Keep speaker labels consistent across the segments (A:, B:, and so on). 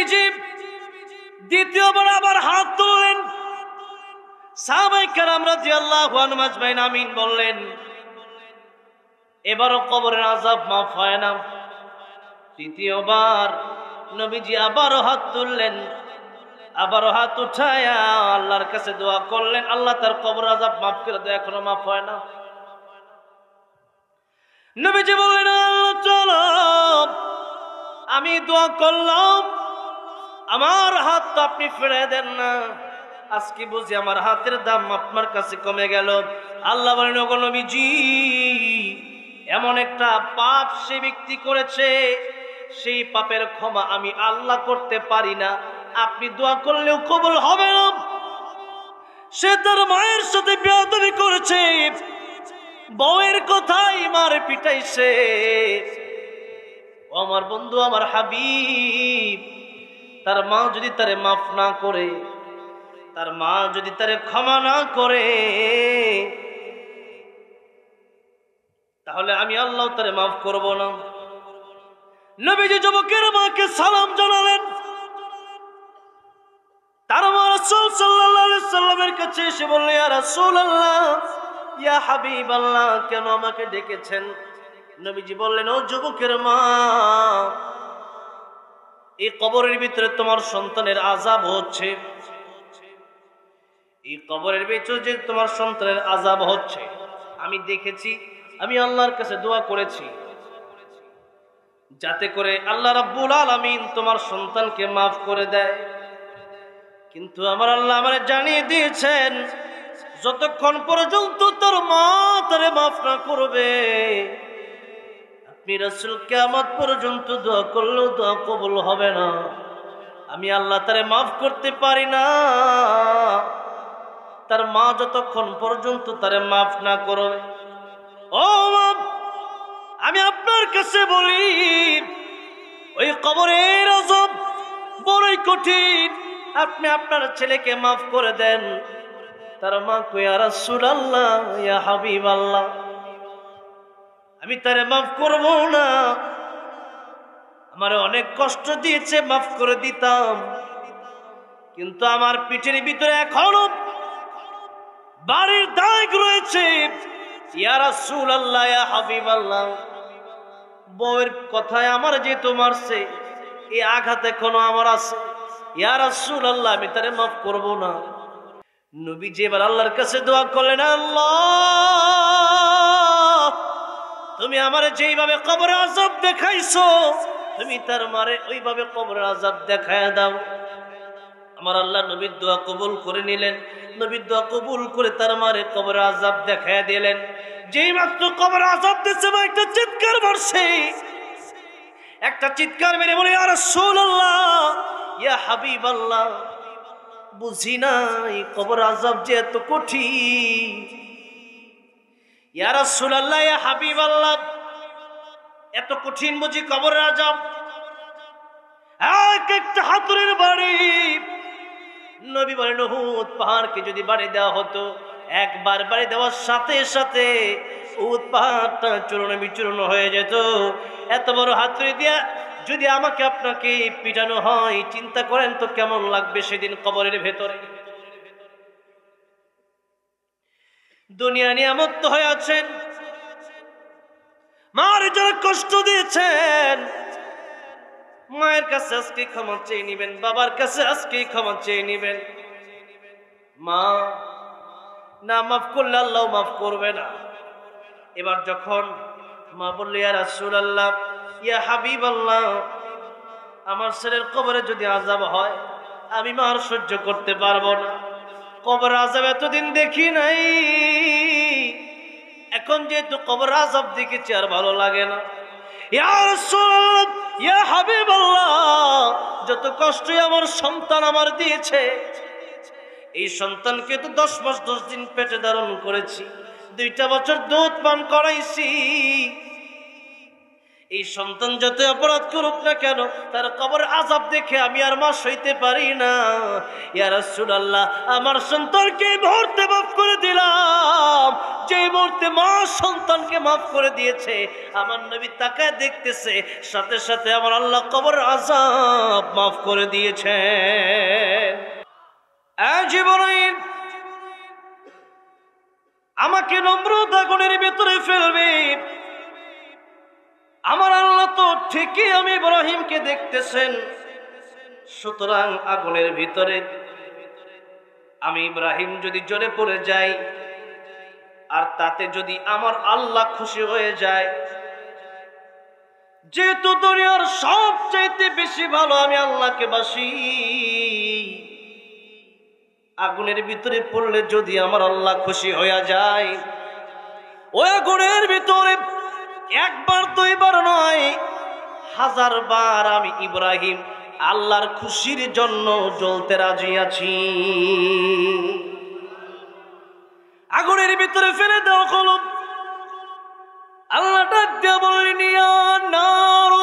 A: নবীজি দ্বিতীয়বার আবার হাত তুললেন। সাহাবায়ে কেরাম রাদিয়াল্লাহু আনহুম আজমাইন আমিন বললেন। এবারও কবরের আযাব মাফ হয় না। তৃতীয়বার নবীজি আবারও হাত তুললেন, আবারও হাত উঠায়া আল্লাহর কাছে দোয়া করলেন, আল্লাহ তার কবর আযাব মাফ করে দাও, এখনো মাফ হয় না। নবীজি বললেন, আল্লাহ চলো, আমি দোয়া করলাম, আমার হাত তো আপনি ফিরে দেন না, আজকে বুঝি আমার হাতের দাম আপনার কাছে কমে গেল। আল্লাহ বলেন, ওগো নবীজি, এমন একটা পাপ সে ব্যক্তি করেছে, সেই পাপের ক্ষমা আমি আল্লাহ করতে পারি না, আপনি দোয়া করলেও কবুল হবে না। সে তার মায়ের সাথে বেয়াদবি করেছে, বউয়ের কথাই মারে পিটাইছে। ও আমার বন্ধু, আমার হাবিব, তার মা যদি তারে মাফ না করে, তার মা যদি তারে ক্ষমা না করে, তাহলে আমি আল্লাহ তারে মাফ করব না। নবীজি যুবকের মাকে সালাম জানালেন। তার মা রাসূল সাল্লাল্লাহু আলাইহি সাল্লামের কাছে এসে বললেন, ইয়া রাসূলুল্লাহ, ইয়া হাবিবাল্লাহ, কেন আমাকে ডেকেছেন? নবীজি বললেন, ও যুবকের মা, এই কবরের ভিতরে তোমার সন্তানের আযাব হচ্ছে। এই কবরের ভিতরে যে তোমার সন্তানের আযাব হচ্ছে আমি দেখেছি, আমি আল্লাহর কাছে দোয়া করেছি যাতে করে আল্লাহ রাব্বুল আলামিন তোমার সন্তানকে মাফ করে দেয়। কিন্তু আমার আল্লাহ আমারে জানিয়ে দিয়েছেন, যতক্ষণ পর্যন্ত তোর মা তারে মাফ না করবে, আপনি রাসূল কিয়ামত পর্যন্ত দোয়া করলেও দোয়া কবুল হবে না। আমি আল্লাহ তারে মাফ করতে পারি না, তার মা যতক্ষণ পর্যন্ত তারে মাফ না করবে। ও মা, আমি আপনার কাছে বলি, ওই কবরের আযাব বড়ই কঠিন, আপনি আপনার ছেলেকে মাফ করে দেন। তার মা কই, ইয়া রাসূলুল্লাহ, ইয়া হাবিবাল্লাহ, আমি তারে মাফ করব না, আমারে অনেক কষ্ট দিয়েছে, মাফ করে দিতাম, কিন্তু আমার পিঠের ভিতরে এখনো বাড়ির দাগ রয়েছে। ইয়া রাসূলুল্লাহ, ইয়া হাবিবাল্লাহ, বউয়ের কথায় আমার যেহেতু মারছে, এই আঘাত এখনো আমার আছে। ইয়া রাসূলুল্লাহ, আমি তারে মাফ করব না। নবীজি এবার আল্লাহর কাছে দোয়া করলেন, আল্লাহ, তুমি আমারে যেইভাবে কবরের আযাব দেখাইছো, তুমি তার মারে ওইভাবে কবরের আযাব দেখায় দাও। আমার আল্লাহ নবীর দোয়া কবুল করে নিলেন। নবীর দোয়া কবুল করে তার মারে কবরের আযাব দেখায় দিলেন। যেই মাত্র কবরের আযাব দিচ্ছে, একটা চিৎকার মারছে, একটা চিৎকার মেরে বলে, ইয়া রাসূলুল্লাহ, ইয়া হাবিবাল্লাহ, বুঝি নাই কবর আযাব যে এত কঠিন। ইয়া রাসূলুল্লাহ, ইয়া হাবিবাল্লাহ, এত কঠিন বুঝি কবরের আযাব? এক একটা হাতুড়ির বাড়ি। নবী বলেন, উহুদ পাহাড়কে যদি বাড়ি দেওয়া হতো, একবার বাড়ি দেওয়ার সাথে সাথে উহুদ পাহাড়টা চূর্ণ বিচূর্ণ হয়ে যেত। এত বড় হাতুড়ি দিয়া যদি আমাকে আপনাকে পিটানো হয়, চিন্তা করেন তো কেমন লাগবে সেদিন কবরের ভেতরে। দুনিয়া নিয়ামত হয়ে আছেন, মার যারা কষ্ট দিয়েছেন, মায়ের কাছে আজকে ক্ষমা চেয়ে নিবেন, বাবার কাছে আজকে ক্ষমা চেয়ে নিবেন। মা না মাফ করলে আল্লাহ মাফ করবে না। এবার যখন মা বলল, ইয়া রাসূলুল্লাহ, ইয়া হাবিবাল্লাহ, আমার ছেলের কবরে যদি আযাব হয়, আমি মা আর সহ্য করতে পারবো না। কবর আযাব এতদিন দেখি নাই, এখন যেহেতু কবর আযাব দেখেছি আর ভালো লাগে না। ইয়া রাসূলুল্লাহ, ইয়া হাবিবাল্লাহ, যত কষ্টই আমার সন্তান আমার দিয়েছে, এই সন্তানকে তো 10 মাস 10 দিন পেটে ধারণ করেছি, 2টা বছর দুধ পান করাইছি, এই সন্তান যত অপরাধ করুক না কেন, তার কবর আযাব দেখে আমি আর মা সইতে পারি না। ইয়া রাসূলুল্লাহ, আমার সন্তানকে এই মুহূর্তে মাফ করে দিলাম। যে মুহূর্তে মা সন্তানকে মাফ করে দিয়েছে, আমার নবী তাকায় দেখতেছে, সাথে সাথে আমার আল্লাহ কবর আযাব মাফ করে দিয়েছে। জিবরাইল, আমাকে নমরুদ আগুনের ভিতরে ফেলবে। আমার আল্লাহ তো ঠিকই আমি ইব্রাহিমকে দেখতেছেন, সুতরাং আগুনের ভিতরে আমি ইব্রাহিম যদি জ্বলে পড়ে যাই, আর তাতে যদি আমার আল্লাহ খুশি হয়ে যায়, যেহেতু দুনিয়ার সবচাইতে বেশি ভালো আমি আল্লাহকে বাসি, আগুনের ভিতরে পড়লে যদি আমার আল্লাহ খুশি হয়ে যায়, ওই আগুনের ভিতরে একবার দুইবার নয়, 1000 বার আমি ইব্রাহিম আল্লাহর খুশির জন্য জ্বলতে রাজি আছি। আগুনের ভিতরে ফেলে দেওয়া হলো। আল্লাহ ডাক দিয়ে বললেন, ইয়া নার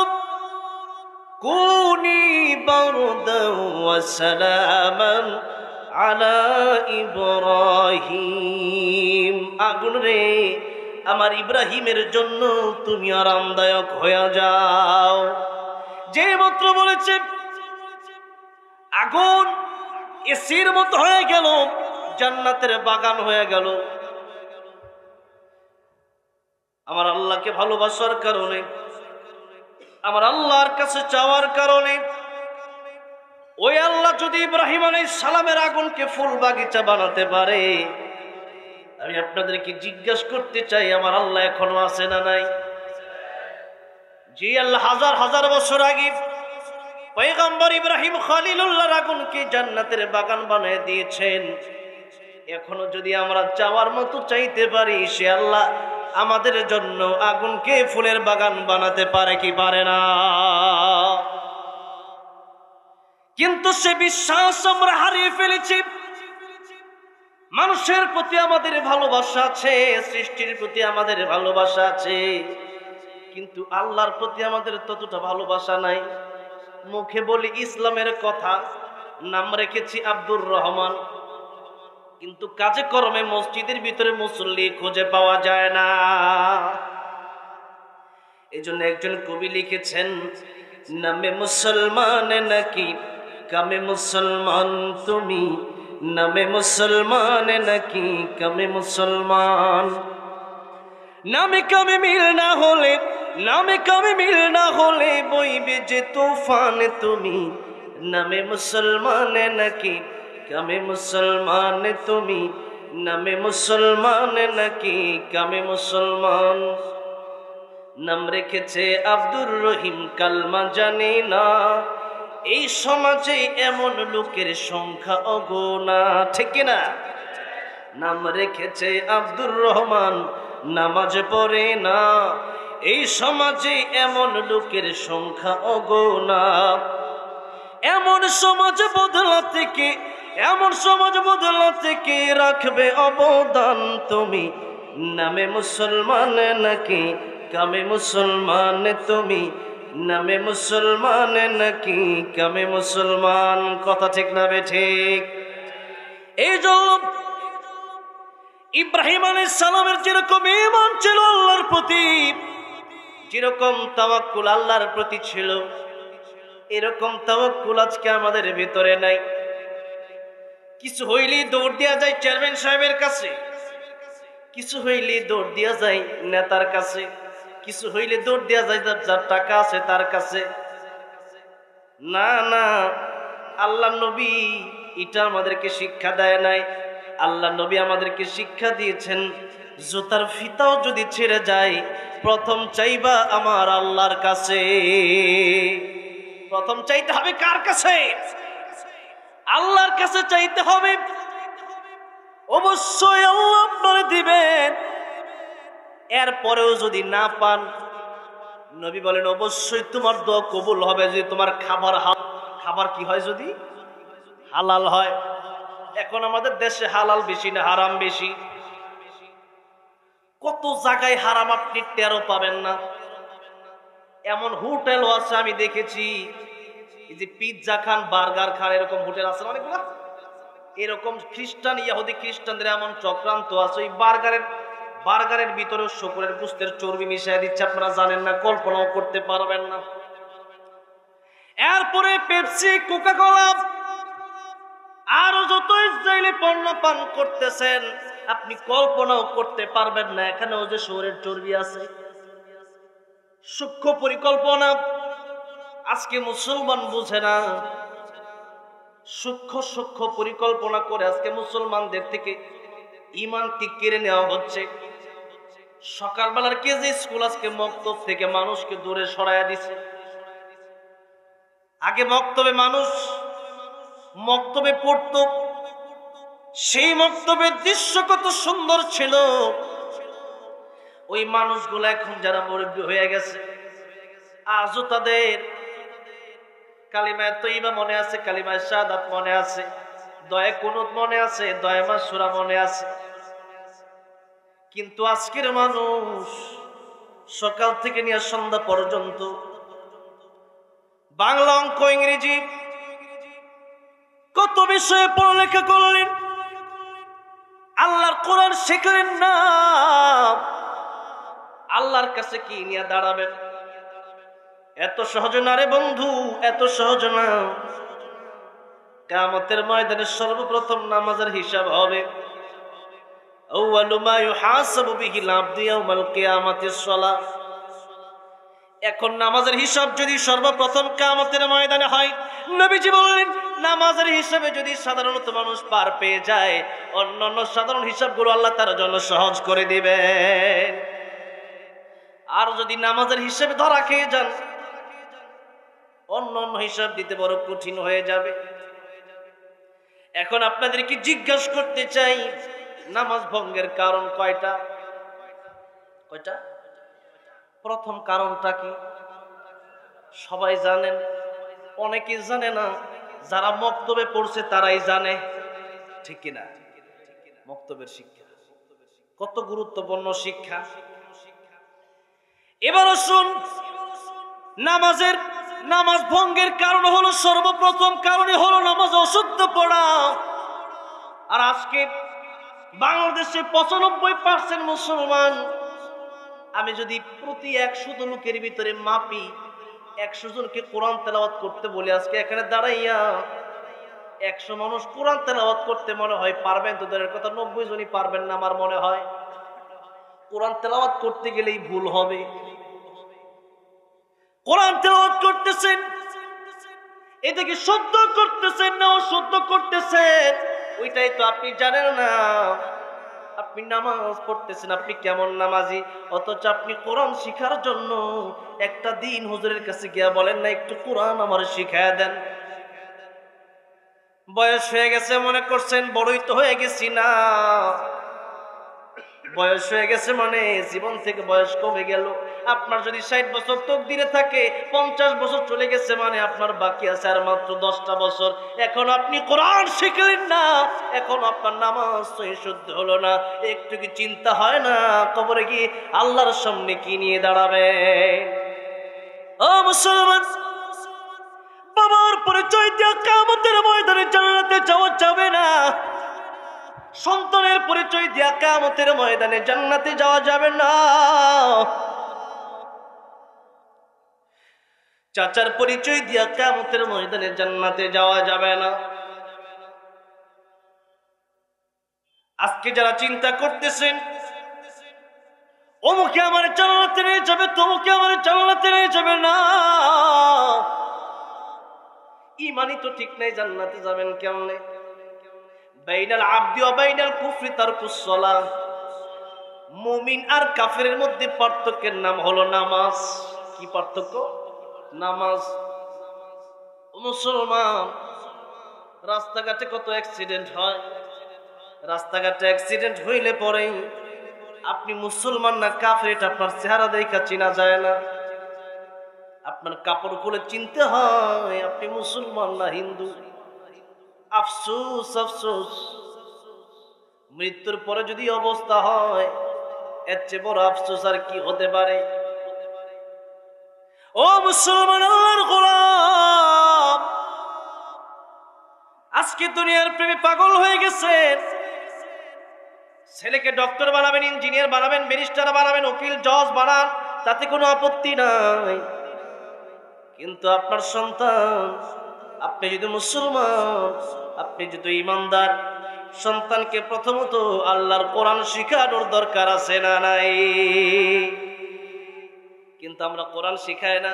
A: কুনি বারদান ওয়া সালামান আলা ইব্রাহিম। আগুন রে, আমার ইব্রাহিমের জন্য তুমি আরামদায়ক হয়ে যাও। যে মাত্র বলেছে, আগুন এসির মতো হয়ে গেল, জান্নাতের বাগান হয়ে গেল। আমার আল্লাহকে ভালোবাসার কারণে, আমার আল্লাহর কাছে চাওয়ার কারণে, ওই আল্লাহ যদি ইব্রাহিম আলাইহিস সালামের আগুনকে ফুল বাগিচা বানাতে পারে, আমি আপনাদেরকে জিজ্ঞাসা করতে চাই, আমার আল্লাহ এখনো আছে না নাই? যে আল্লাহ হাজার হাজার বছর আগে পয়গম্বর ইব্রাহিম খলিলুল্লাহর আগুনকে জান্নাতের বাগান বানিয়ে দিয়েছেন, এখনো যদি আমরা চাওয়ার মতো চাইতে পারি, সে আল্লাহ আমাদের জন্য আগুনকে ফুলের বাগান বানাতে পারে কি পারে না? কিন্তু সে বিশ্বাস আমরা হারিয়ে ফেলেছি। মানুষের প্রতি আমাদের ভালোবাসা আছে, সৃষ্টির প্রতি আমাদের ভালোবাসা আছে, কিন্তু আল্লাহর প্রতি আমাদের ততটা ভালোবাসা নাই। মুখে বলি ইসলামের কথা, নাম রেখেছি আব্দুর রহমান, কিন্তু কাজে কর্মে মসজিদের ভিতরে মুসল্লি খুঁজে পাওয়া যায় না। এই জন্য একজন কবি লিখেছেন, নামে মুসলমান নাকি কামে মুসলমান তুমি, নামে মুসলমান নাকি কামে মুসলমান। নামে কামে মিল না হলে, নামে কামে মিল না হলে বইবে যে তুফান তুমি, নামে মুসলমান নাকি কামে মুসলমান তুমি, নামে মুসলমান নাকি কামে মুসলমান। নাম রেখেছে আব্দুর রহিম, কালমা জানি না। এই সমাজে এমন লোকের সংখ্যা অগোনা, ঠিক না? নাম রেখেছে আব্দুর রহমান, নামাজ পড়ে না। এই সমাজে এমন লোকের সংখ্যা অগোনা। এমন সমাজ বদলাতে কে, এমন সমাজ বদলাতে কে রাখবে অবদান তুমি, নামে মুসলমান নাকি কামে মুসলমান তুমি, নামে মুসলমান নাকি কামে মুসলমান। কথা ঠিক না বে ঠিক? এই জন্য ইব্রাহিম আলাইহিস সালামের যেরকম ঈমান ছিল আল্লাহর প্রতি, যেরকম তাওয়াক্কুল আল্লাহর প্রতি ছিল, এরকম তাওয়াক্কুল আজকে আমাদের ভিতরে নাই। কিছু হইলেই দৌড় দেওয়া যায় চেয়ারম্যান সাহেবের কাছে, কিছু হইলেই দৌড় দেওয়া যায় নেতার কাছে, কিছু হইলে দৌড় দেওয়া যায় যার টাকা আছে তার কাছে। না না, আল্লাহ নবী এটা আমাদেরকে শিক্ষা দেয় নাই। আল্লাহ নবী আমাদেরকে শিক্ষা দিয়েছেন, জুতার ফিতাও যদি ছিঁড়ে যায়, প্রথম চাইবা আমার আল্লাহর কাছে। প্রথম চাইতে হবে কার কাছে? আল্লাহর কাছে চাইতে হবে। অবশ্যই আল্লাহ আপনারে দিবেন। এরপরেও যদি না পান, নবী বলেন অবশ্যই তোমার দোয়া কবুল হবে যদি তোমার খাবার কি হয়, যদি হালাল হয়। এখন আমাদের দেশে হালাল বেশি না হারাম বেশি? কত জায়গায় হারাম আপনি টেরও পাবেন না। এমন হোটেলও আছে আমি দেখেছি, এই যে পিৎজা খান, বার্গার খান, এরকম হোটেল আছে অনেকগুলো। এরকম খ্রিস্টান, ইহুদি খ্রিস্টানদের এমন চক্রান্ত আছে, ওই বার্গারের ভিতরে শুকরের গোশতের চর্বি মিশিয়ে দিচ্ছে, আপনারা জানেন না, কল্পনাও করতে পারবেন না। এরপরে পেপসি, কোকা কোলা, আরো যত ইসরায়েলি পণ্য পান করতেছেন, আপনি কল্পনাও করতে পারবেন না এখানেও যে শুকরের চর্বি আছে। সূক্ষ্ম পরিকল্পনা আজকে মুসলমান বুঝে না। সূক্ষ্ম পরিকল্পনা করে আজকে মুসলমানদের থেকে ঈমানকে কেড়ে নেওয়া হচ্ছে। সকালবেলার কেজি স্কুল আজকে মক্তব থেকে মানুষকে দূরে সরাইয়া দিছে। আগে মক্তবে পড়তো, সেই মক্তবের দৃশ্য কত সুন্দর ছিল। ওই মানুষগুলো এখন যারা মুরব্বী হয়ে গেছে, আজও তাদের কালিমায়ে তয়্যিবা মনে আছে, কালিমায়ে শাহাদাত মনে আছে, দোয়া কুনুত মনে আছে, দোয়া মাসুরা মনে আছে। কিন্তু আজকের মানুষ সকাল থেকে নিয়ে সন্ধ্যা পর্যন্ত বাংলা, অঙ্ক, ইংরেজি কত বিষয়ে পড়ালেখা করলেন, আল্লাহর কোরআন শিখলেন না। আল্লাহর কাছে কি নিয়ে দাঁড়াবেন? এত সহজ না রে বন্ধু, এত সহজ না। কিয়ামতের ময়দানে সর্বপ্রথম নামাজের হিসাব হবে। আউয়ালু মা ইউহাসাবু বিহিল আবদু ইয়াউমাল কিয়ামাতিস সালাহ। এখন নামাজের হিসাব যদি সর্বপ্রথম কিয়ামতের ময়দানে হয়, নবীজি বললেন নামাজের হিসাবে যদি সাধারণত মানুষ পার পেয়ে যায়, অন্যান্য সাধারণ হিসাবগুলো আল্লাহ তার জন্য সহজ করে দিবেন। আর যদি নামাজের হিসাবে ধরা খেয়ে যান, অন্যান্য হিসাব দিতে বড় কঠিন হয়ে যাবে। এখন আপনাদেরকে জিজ্ঞাসা করতে চাই, নামাজ ভঙ্গের কারণ কয়টা? প্রথম কারণটা কি সবাই জানেন? অনেকেই জানে না, যারা মক্তবে পড়ছে তারাই জানে, ঠিক কিনা? মক্তবের শিক্ষা কত গুরুত্বপূর্ণ শিক্ষা। এবার শুন, নামাজ ভঙ্গের কারণ হলো, সর্বপ্রথম কারণে হলো নামাজ অশুদ্ধ পড়া। আর আজকে বাংলাদেশে 95% মুসলমান, আমি যদি প্রতি 100 লোকের ভিতরে মাপি, 100 জনকে কোরআন তেলাওয়াত করতে বলি, আজকে এখানে দাঁড়াইয়া 100 মানুষ কোরআন তেলাওয়াত করতে মনে হয় পারবেন, তো তাদের কথা 90 জনই পারবেন না আমার মনে হয়। কোরআন তেলাওয়াত করতে গেলেই ভুল হবে। কোরআন তেলাওয়াত করতেছেন, এটা কি শুদ্ধ করতেছেন না অশুদ্ধ করতেছেন, ওইটাই তো আপনি জানেন না। আপনি নামাজ পড়তেছেন, আপনি কেমন নামাজি, অথচ আপনি কোরআন শিখার জন্য একটা দিন হুজুরের কাছে গিয়া বলেন না একটু কোরআন আমার শিখায়া দেন। বয়স হয়ে গেছে মনে করছেন, বড়ই তো হয়ে গেছি না। বয়স হয়ে গেছে মানে জীবন থেকে বয়স কমে গেল। আপনার যদি 60 বছর তকদিরে থাকে, 50 বছর চলে গেছে মানে আপনার বাকি আছে আর মাত্র 10টা বছর। এখন আপনি কোরআন শিখলেন না, এখন আপনার নামাজ শুদ্ধ হলো না। একটু কি চিন্তা হয় না কবরে গিয়ে আল্লাহর সামনে কি নিয়ে দাঁড়াবে? ও মুসলমান, বাবার পরিচয় দিয়ে কিয়ামতের ময়দানে জান্নাতে যাওয়া যাবে না। সন্তানের পরিচয় দিয়া কিয়ামতের ময়দানে জান্নাতে যাওয়া যাবে না। চাচার পরিচয় দিয়া কিয়ামতের ময়দানে জান্নাতে যাওয়া যাবে না। আজকে যারা চিন্তা করতেছেন অমুকে আমার জান্নাতে নিয়ে যাবে, তমুকে আমার জান্নাতে নিয়ে যাবে, না, ঈমানই তো ঠিক নাই, জান্নাতে যাবেন কেমনে? বাইনাল আবদি ওয়া বাইনাল কুফরি তারকুস সালাহ। মুমিন আর কাফেরের মধ্যে পার্থক্যের নাম হলো নামাজ। কি পার্থক্য? নামাজ। মুসলমান, রাস্তাঘাটে কত অ্যাক্সিডেন্ট হয়। রাস্তাঘাটে অ্যাক্সিডেন্ট হইলে পরে আপনি মুসলমান না কাফের এটা আপনার চেহারা দেখা চেনা যায় না। আপনার কাপড় খুলে চিনতে হয় আপনি মুসলমান না হিন্দু। আফসোস আফসোস, মৃত্যুর পরে যদি অবস্থা হয়, এর চেয়ে বড় আফসোস আর কি হতে পারে? ও মুসলমান আল্লাহর গোলাম, আজকে দুনিয়ার প্রেমে পাগল হয়ে গেছেন। ছেলেকে ডক্টর বানাবেন, ইঞ্জিনিয়ার বানাবেন, ব্যারিস্টার বানাবেন, উকিল জজ বানান, তাতে কোনো আপত্তি নাই। কিন্তু আপনার সন্তান, আপনি যদি মুসলমান, আপনি যদি ইমানদার, সন্তানকে প্রথমত আল্লাহর কোরআন শিখানোর দরকার আছে না নাই? কিন্তু আমরা কোরআন শিখাই না।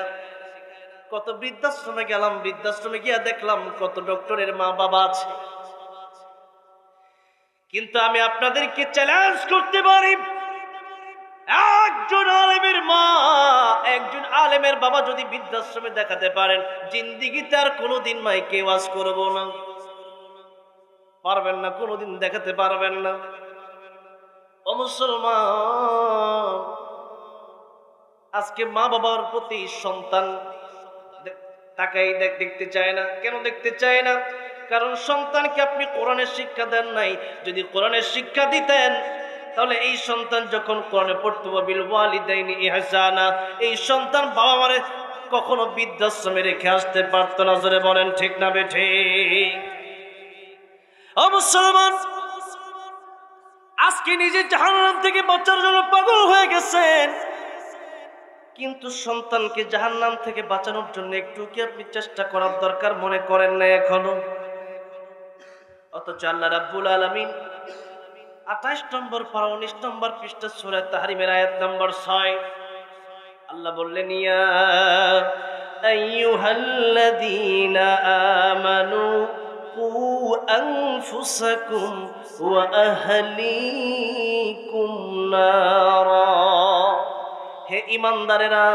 A: কত বৃদ্ধাশ্রমে গেলাম, বৃদ্ধাশ্রমে গিয়া দেখলাম কত ডক্টরের মা বাবা আছে। কিন্তু আমি আপনাদেরকে চ্যালেঞ্জ করতে পারি, একজন আলেমের মা, একজন আলেমের বাবা যদি বৃদ্ধাশ্রমে দেখাতে পারেন, জিন্দিগিতে আর কোনোদিন মাইকে ওয়াজ করবো না, পারবেন না, কোনোদিন দেখাতে পারবেন না। ও মুসলমান, আজকে মা বাবার প্রতি সন্তান তাকাই দেখতে চায় না। কেন দেখতে চায় না? কারণ সন্তানকে আপনি কোরআনের শিক্ষা দেন নাই। যদি কোরআনের শিক্ষা দিতেন, তাহলে এই সন্তান যখন কোরআনে পড়তে বিল ওয়ালিদাইনি ইহসানা, এই সন্তান বাবা মারে কখনো বৃদ্ধাশ্রমে রেখে আসতে পারতো না। জোরে বলেন ঠিক না বেঠিক? ও মুসলমান, আজকে নিজে জাহান্নাম থেকে বাঁচার জন্য পাগল হয়ে গেছেন, কিন্তু সন্তানকে জাহান্নাম থেকে বাঁচানোর জন্য একটু কি আপনি চেষ্টা করার দরকার মনে করেন না এখনো? অথচ আল্লাহ রাব্বুল আলামিন 28 নম্বর পারা 19 নম্বর পৃষ্ঠা সূরা তাহরিমের আয়াত নম্বর 6 আল্লাহ বললেন, ইয়া আইয়ুহাল্লাযীনা আমানু কু আনফুসাকুম ওয়া আহলিকুম নারা। হে ঈমানদারেরা,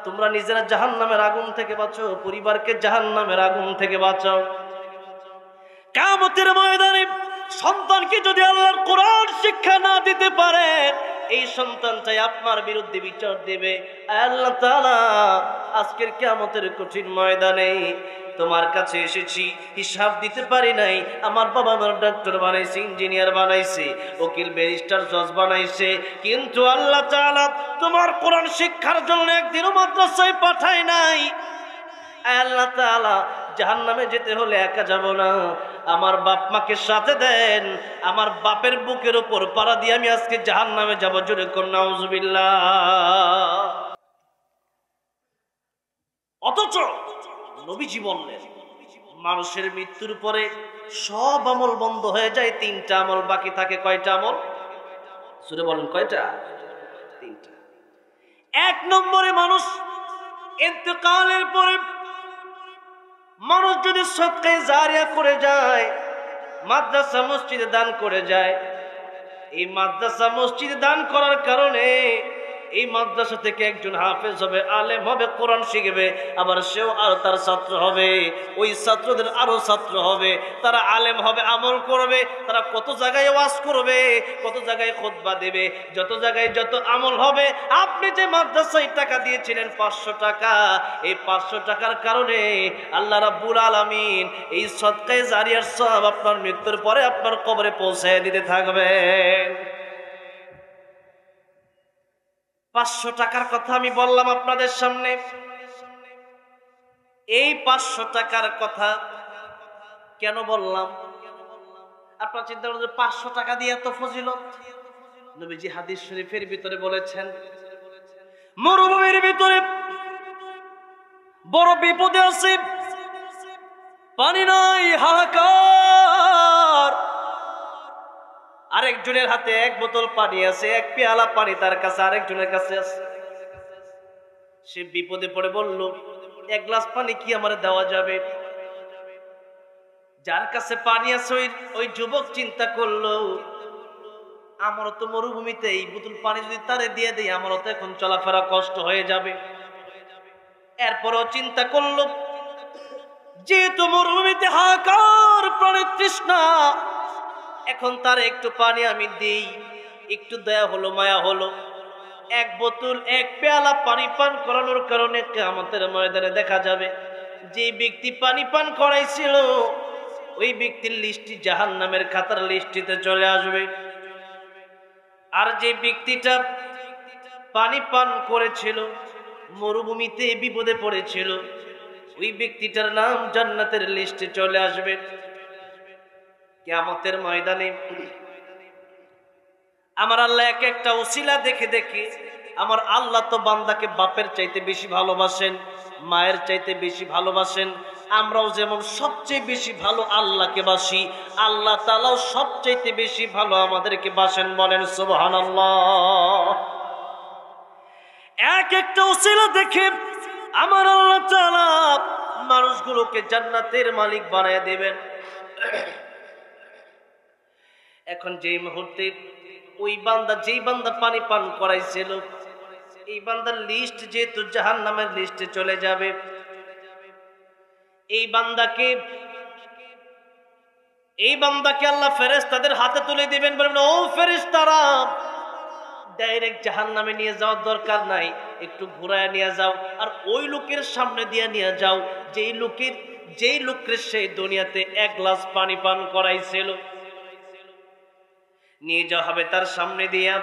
A: তোমরা নিজেরা জাহান্নামের আগুন থেকে বাঁচো, পরিবারকে জাহান্নামের আগুন থেকে বাঁচাও। কিয়ামতের ময়দানে সন্তানকে যদি আল্লাহর কোরআন শিক্ষা না দিতে পারেন, এই সন্তানটাই আপনার বিরুদ্ধে বিচার দেবে। আল্লাহ তাআলা আজকের কিয়ামতের কঠিন ময়দানে তোমার কাছে এসেছি, হিসাব দিতে পারি নাই। আমার বাবা আমার ডক্টর বানাইছে, ইঞ্জিনিয়ার বানাইছে, উকিল ব্যারিস্টার জজ বানাইছে, কিন্তু আল্লাহ তাআলা তোমার কোরআন শিক্ষার জন্য একদিনও মাদ্রাসায় পাঠায় নাই। আল্লাহ তাআলা জাহান্নামে যেতে হলে একা যাব না, আমার বাপ মাকে সাথে দেন। আমার বাপের বুকের উপর পাড়া দিয়ে আমি আজকে জাহান্নামে যাব। জোরে কোন নাউজুবিল্লাহ। অথচ নবীজি বললেন, মানুষের মৃত্যুর পরে সব আমল বন্ধ হয়ে যায়, 3টা আমল বাকি থাকে। কয়টা আমল? শুনে বলেন কয়টা? 3টা। 1 নম্বরে, মানুষ ইন্তেকালের পরে মানুষ যদি সদকায়ে জারিয়া করে যায়, মাদ্রাসা মসজিদে দান করে যায়, এই মাদ্রাসা মসজিদে দান করার কারণে এই মাদ্রাসা থেকে একজন হাফেজ হবে, আলেম হবে, কোরআন শিখবে, আবার সেও আর তার ছাত্র হবে, ওই ছাত্রদের আরো ছাত্র হবে, তারা আলেম হবে, আমল করবে, তারা কত জায়গায় ওয়াজ করবে, কত জায়গায় খুতবা দেবে, যত জায়গায় যত আমল হবে। আপনি যে মাদ্রাসায় টাকা দিয়েছিলেন 500 টাকা, এই 500 টাকার কারণে আল্লাহ রাব্বুল আলামিন এই সদকায়ে জারিয়ার সওয়াব আপনার মৃত্যুর পরে আপনার কবরে পৌঁছে দিতে থাকবেন। 500 টাকার কথা আমি বললাম আপনাদের সামনে। এই 500 টাকার কথা কেন বললাম? আপনারা চিন্তা করেন 500 টাকা দিয়ে এত ফজিলত? নবীজি হাদিস শরীফের ভিতরে বলেছেন, মরুভূমির ভিতরে বড় বিপদে আছে, পানি নাই, হাহাকার। আরেকজনের হাতে 1 বোতল পানি আছে, 1 পেয়ালা পানি তার কাছে, আরেকজনের কাছে আছে। সে বিপদে পড়ে বলল, 1 গ্লাস পানি কি আমারে দেওয়া যাবে? যার কাছে পানি আছে ওই যুবক চিন্তা করলো, আমারও তো মরুভূমিতে এই বোতল পানি যদি তারে দিয়ে দেই, আমারও তো এখন চলাফেরা কষ্ট হয়ে যাবে। এরপরও চিন্তা করলো, যেহেতু মরুভূমিতে হাহাকার, প্রাণের তৃষ্ণা, এখন তার একটু পানি আমি দেই, একটু দয়া হলো, মায়া হলো। 1 বোতল 1 পেয়ালা পানি পান করানোর কারণে কিয়ামতের ময়দানে দেখা যাবে যে ব্যক্তি পানি পান করাইছিল ওই ব্যক্তির লিস্টটি জাহান্নামের খাতার লিস্টিতে চলে আসবে। আর যে ব্যক্তিটা পানি পান করেছিল মরুভূমিতে বিপদে পড়েছিল, ওই ব্যক্তিটার নাম জান্নাতের লিস্টে চলে আসবে। কিয়ামতের ময়দানে আমার আল্লাহ এক একটা ওসিলা দেখে দেখে, আমার আল্লাহ তো বান্দাকে বাপের চাইতে বেশি ভালোবাসেন, মায়ের চাইতে বেশি ভালোবাসেন। আমরাও যেমন সবচেয়ে বেশি ভালো আল্লাহকে বাসি, আল্লাহ তাআলাও সবচাইতে বেশি ভালো আমাদেরকে বাসেন। বলেন সুবহানাল্লাহ। এক একটা ওসিলা দেখে আমার আল্লাহ তাআলা মানুষগুলোকে জান্নাতের মালিক বানায় দেবেন। এখন যেই মুহূর্তে ওই বান্দা, যেই বান্দা পানি পান করাইছিল, এই বান্দার লিস্ট যেহেতু জাহান্নামের লিস্টে চলে যাবে, এই বান্দাকে আল্লাহ ফেরেশতাদের হাতে তুলে দিবেন। বলবেন, ও ফেরেশতারা, ডাইরেক্ট জাহান্নামে নিয়ে যাওয়ার দরকার নাই, একটু ঘুরায় নিয়ে যাও, আর ওই লোকের সামনে দিয়ে নিয়ে যাও যেই লোকের সেই দুনিয়াতে এক গ্লাস পানি পান করাইছিল। নিয়ে যাওয়া হবে তার সামনে দিয়া,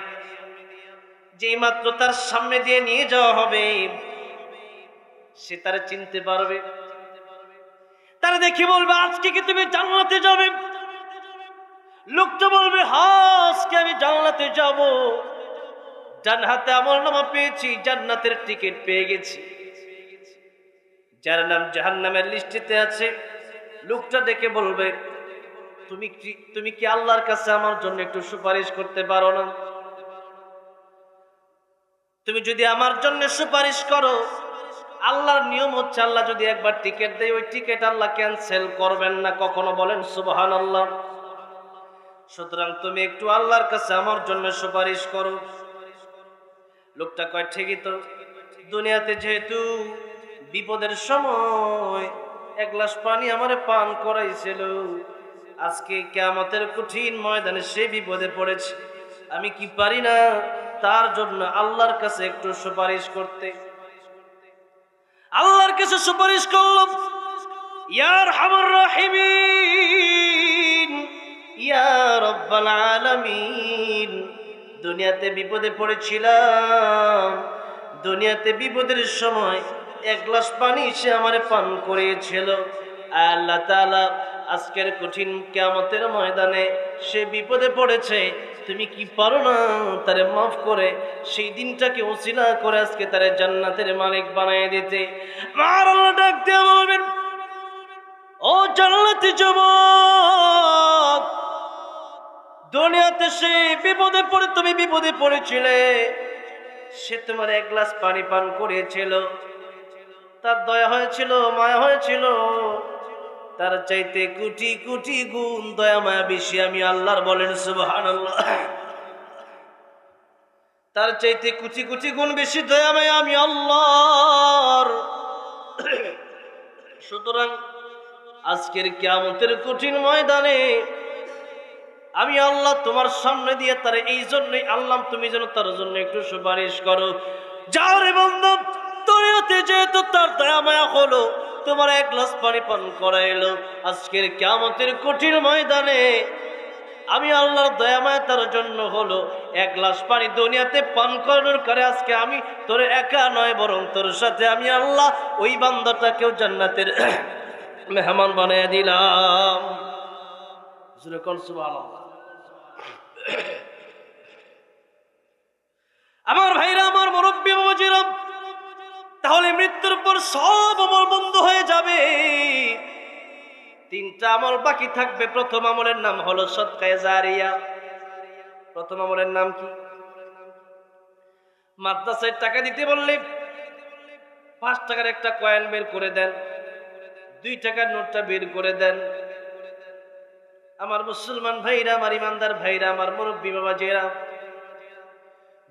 A: যেই মাত্র তার সামনে দিয়ে নিয়ে যাওয়া হবে, সে তারা চিনতে পারবে। তারা দেখি বলবে, আজকে কি তুমি জান্নাতে যাবে? লোকটা বলবে, হ্যাঁ, আজকে আমি জান্নাতে যাব। ডান হাতে আমলনামা পেয়েছি, জান্নাতের টিকিট পেয়ে গেছি। যার নাম জাহান্নামের লিস্টেতে আছে, লোকটা ডেকে বলবে, তুমি কি আল্লাহর কাছে আমার জন্য একটু সুপারিশ করতে পারো না? তুমি যদি আমার জন্য সুপারিশ করো, আল্লাহর নিয়ম হচ্ছে, আল্লাহ যদি একবার টিকিট দেয়, ওই টিকিট আল্লাহ ক্যান্সেল করবেন না কখনো। বলেন সুবহানাল্লাহ। সুতরাং তুমি একটু আল্লাহর কাছে আমার জন্য সুপারিশ করো। লোকটা কয়, ঠিকই তো, দুনিয়াতে যেহেতু বিপদের সময় এক গ্লাস পানি আমারে পান করাইছিল, আজকে কিয়ামতের কঠিন ময়দানে সে বিপদে পড়েছে, আমি কি পারি না তার জন্য আল্লাহর কাছে একটু সুপারিশ করতে? আল্লাহর কাছে সুপারিশ করলাম, ইয়া আরহামার রাহিমিন, ইয়া রাব্বাল আলামিন, দুনিয়াতে বিপদে পড়েছিলাম, দুনিয়াতে বিপদের সময় এক গ্লাস পানি সে আমারে পান করিয়েছিল। আল্লাহ তাআলা আজকের কঠিন কিয়ামতের ময়দানে সে বিপদে পড়েছে, তুমি কি পারো না তারে মাফ করে সেই দিনটাকে ওসিলা করে আজকে তারে জান্নাতের মালিক বানিয়ে দিতে? আর আল্লাহ ডাক দিয়ে বলবেন, ও জান্নাতি যুবক, দুনিয়াতে সে বিপদে পড়ে, তুমি বিপদে পড়েছিলে, সে তোমার এক গ্লাস পানি পান করিয়েছিল, তার দয়া হয়েছিল, মায়া হয়েছিল, তার চাইতে কোটি কোটি গুণ দয়া মায়া বেশি আমি আল্লাহর। বলেন সুবহানাল্লাহ। তার চাইতে কোটি কোটি গুণ বেশি দয়া মায়া আমি আল্লাহর। সুতরাং আজকের কিয়ামতের কঠিন ময়দানে আমি আল্লাহ তোমার সামনে দিয়ে তারে এই জন্যই আল্লাহ, তুমি যেন তার জন্য একটু সুপারিশ করো। যাও রে বান্দা, দুনিয়াতে যেহেতু তার দয়া মায়া হলো, তোমার এক গ্লাস পানি পান করাইলো, আজকের কিয়ামতের কঠিন ময়দানে আমি আল্লাহর দয়া মায়া তার জন্য হলো, এক গ্লাস পানি দুনিয়াতে পান করানোর করে আজকে আমি তোর একা নয়, বরং তোর সাথে আমি আল্লাহ ওই বান্দাটাকেও জান্নাতের মেহমান বানিয়ে দিলাম। সুবহানাল্লাহ। আমার ভাইরা, আমার মুরব্বী বাবাজিরা, তাহলে মৃত্যুর পর সব আমল বন্ধ হয়ে যাবে, তিনটা আমল বাকি থাকবে। প্রথম আমলের নাম হলো সদকায়ে জারিয়া। প্রথম আমলের নাম কি? মাদ্রাসায় টাকা দিতে বললে 5 টাকার একটা কয়েন বের করে দেন, 2 টাকার নোটটা বের করে দেন। আমার মুসলমান ভাইরা, আমার ইমানদার ভাইরা, আমার মুরব্বী বাবাজিরা,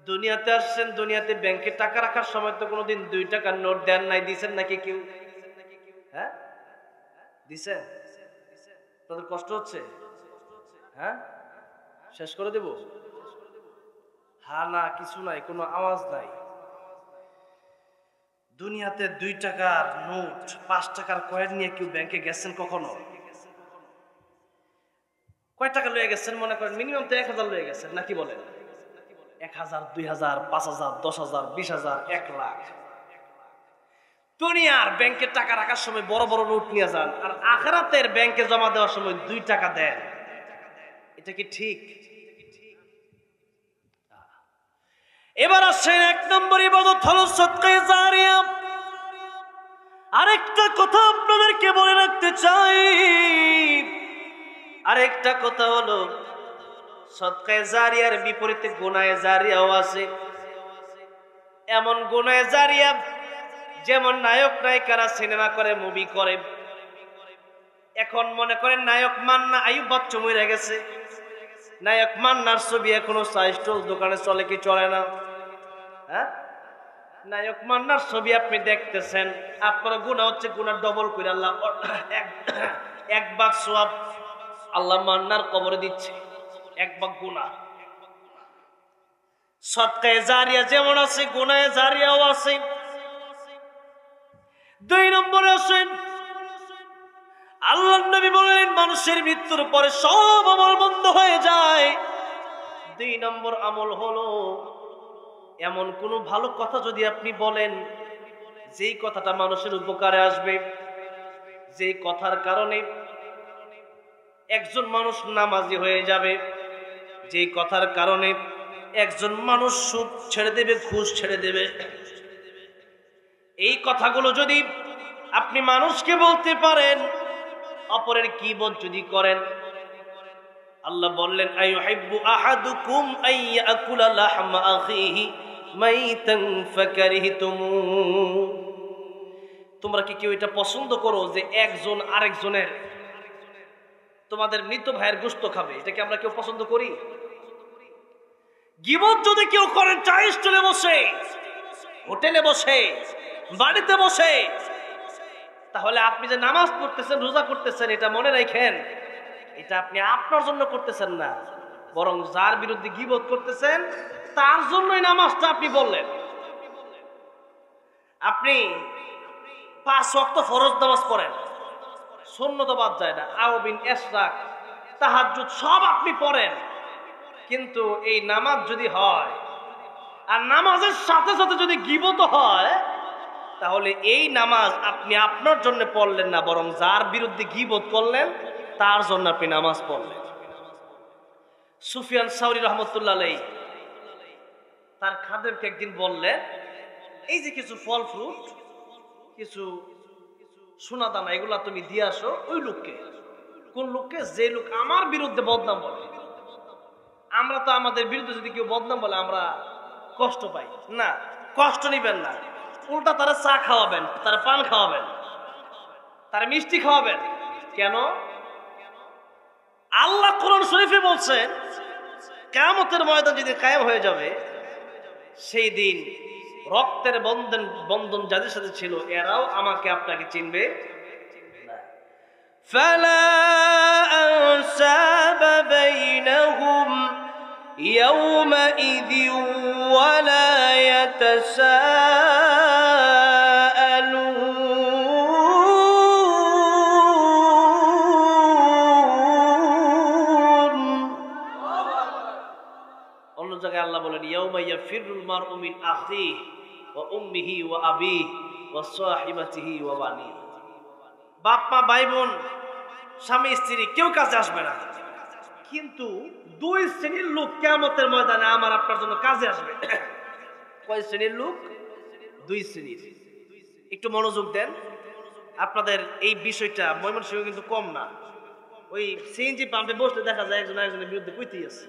A: দুনিয়াতে আসছেন, দুনিয়াতে ব্যাংকে টাকা রাখার সময় তো কোনোদিন 2 টাকার নোট দেন নাই, দিছেন নাকি কেউ? হ্যাঁ, দিছেন? তাদের কষ্ট হচ্ছে? হ্যাঁ, শেষ করে দেব? হ্যাঁ না, কিছু নাই, কোনো আওয়াজ নাই। দুনিয়াতে 2 টাকার নোট, 5 টাকার কয়েন নিয়ে কেউ ব্যাংকে গেছেন কখনো? কয় টাকা লয়ে গেছেন? মনে করেন মিনিমাম তো 1000 লয়ে গেছেন, নাকি বলেন? 1000, 2000, 5000, 10,000, 20,000, 1 লাখ। দুনিয়ার ব্যাংকে টাকা রাখার সময় বড় বড় নোট নিয়ে যান, আর আখিরাতের ব্যাংকে জমা দেওয়ার সময় 2 টাকা দেন। এটা কি ঠিক? এবার আসেন 1 নম্বর ইবাদত হলো সদকায়ে জারিয়া। আরেকটা কথা আপনাদেরকে বলে রাখতে চাই, আরেকটা কথা হলো সদকায়ে জারিয়ার বিপরীতে গুনাহে জারিয়াও আছে। এমন গুনাহে জারিয়া যেমন নায়ক নায়িকারা সিনেমা করে, মুভি করে। এখন মনে করেন নায়ক মান্না আইয়ুব বাচ্চু মরে গেছে, নায়ক মান্নার ছবি এখনো স্টোর দোকানে চলে কি চলে না? হ্যাঁ, নায়ক মান্নার ছবি আপনি দেখতেছেন, আপনার গুনাহ হচ্ছে, গুনাহ ডবল করে আল্লাহ 1 ভাগ সওয়াব আল্লাহ মান্নার কবরে দিচ্ছে, 1 ভাগ গুনাহ। সদকায়ে জারিয়া যেমন আছে, গুনাহে জারিয়াও আছে। 2 নম্বরে আসেন, আল্লাহর নবী বলেন মানুষের মৃত্যুর পরে সব আমল বন্ধ হয়ে যায়। 2 নম্বর আমল হলো এমন কোন ভালো কথা যদি আপনি বলেন যেই কথাটা মানুষের উপকারে আসবে, যেই কথার কারণে একজন মানুষ নামাজি হয়ে যাবে, যেই কথার কারণে একজন মানুষ সুদ ছেড়ে দেবে, ঘুষ ছেড়ে দেবে। এই কথাগুলো যদি আপনি মানুষকে বলতে পারেন, অপরের গীবত যদি করেন, আল্লাহ বললেন আইয়ুহিব্বু আহাদুকুম আইয়াকুলা লাহমা আখিহি মাইতান ফাকারিহতুমু। তোমরা কি কেউ এটা পছন্দ করো যে একজন আরেকজনের তোমাদের মৃত ভাইয়ের গোশত খাবে? এটা কি আমরা কেউ পছন্দ করি? গীবত যদি কেউ করেন, চায়ের স্টলে বসে, হোটেলে বসে, বাড়িতে বসে, তাহলে আপনি যে নামাজ পড়তেছেন, রোজা করতেছেন, এটা মনে রাখেন, এটা আপনি আপনার জন্য করতেছেন না, বরং যার বিরুদ্ধে গীবত করতেছেন তার জন্যই নামাজটা আপনি বললেন। আপনি 5 ওয়াক্ত ফরজ নামাজ পড়েন, সুন্নত বাদ যায় না, আওবিন, ইশরাক, তাহাজ্জুদ সব আপনি পড়েন, কিন্তু এই নামাজ যদি হয় আর নামাজের সাথে সাথে যদি গীবত হয়, তাহলে এই নামাজ আপনি আপনার জন্য পড়লেন না, বরং যার বিরুদ্ধে গীবত করলেন তার জন্য আপনি নামাজ পড়লেন। সুফিয়ান সাউরি রহমতুল্লাহ আলাইহি তার খাদেমকে একদিন বললেন, এই যে কিছু ফল ফ্রুট, কিছু সোনা দানা, এগুলা তুমি দিয়ে আসো ওই লোককে। কোন লোককে? যে লোক আমার বিরুদ্ধে বদনাম বলে। আমরা তো আমাদের বিরুদ্ধে যদি কেউ বদনাম বলে আমরা কষ্ট পাই না, কষ্ট নিবেন না, উল্টা তারা চা খাওয়াবেন, তারা পান খাওয়াবেন, তারা মিষ্টি খাওয়াবেন। কেন? আল্লাহ কোরআন শরীফে বলছেন কিয়ামতের ময়দান যদি কায়েম হয়ে যাবে, সেই দিন রক্তের বন্ধন যাদের সাথে ছিল এরাও আমাকে আপনাকে চিনবে না। ফালা আনসাবা বাইনাহুম ইয়াওমাইযিন ওয়ালা ইয়াতাসাআলুন। অন্য জায়গায় আল্লাহ বলেন ইয়াউমা ইয়াফিরুল মারউ মিন আখিহি ওয়া উম্মিহি ওয়া আবিহি ওয়া সাহিবাতিহি ওয়া বানিহি। বাপ মা, ভাই বোন, স্বামী স্ত্রী কেউ কাজে আসবে না, কিন্তু 2 শ্রেণীর লোক কিয়ামতের ময়দানে আমার আপনার জন্য কাজে আসবে। কয় শ্রেণীর লোক? 2 শ্রেণীর। একটু মনোযোগ দেন, আপনাদের এই বিষয়টা ময়মনসিংহ কিন্তু কম না। ওই সিএনজি পাম্পে বসলে দেখা যায় একজন আরেকজনের বিরুদ্ধে কইতেই আছে।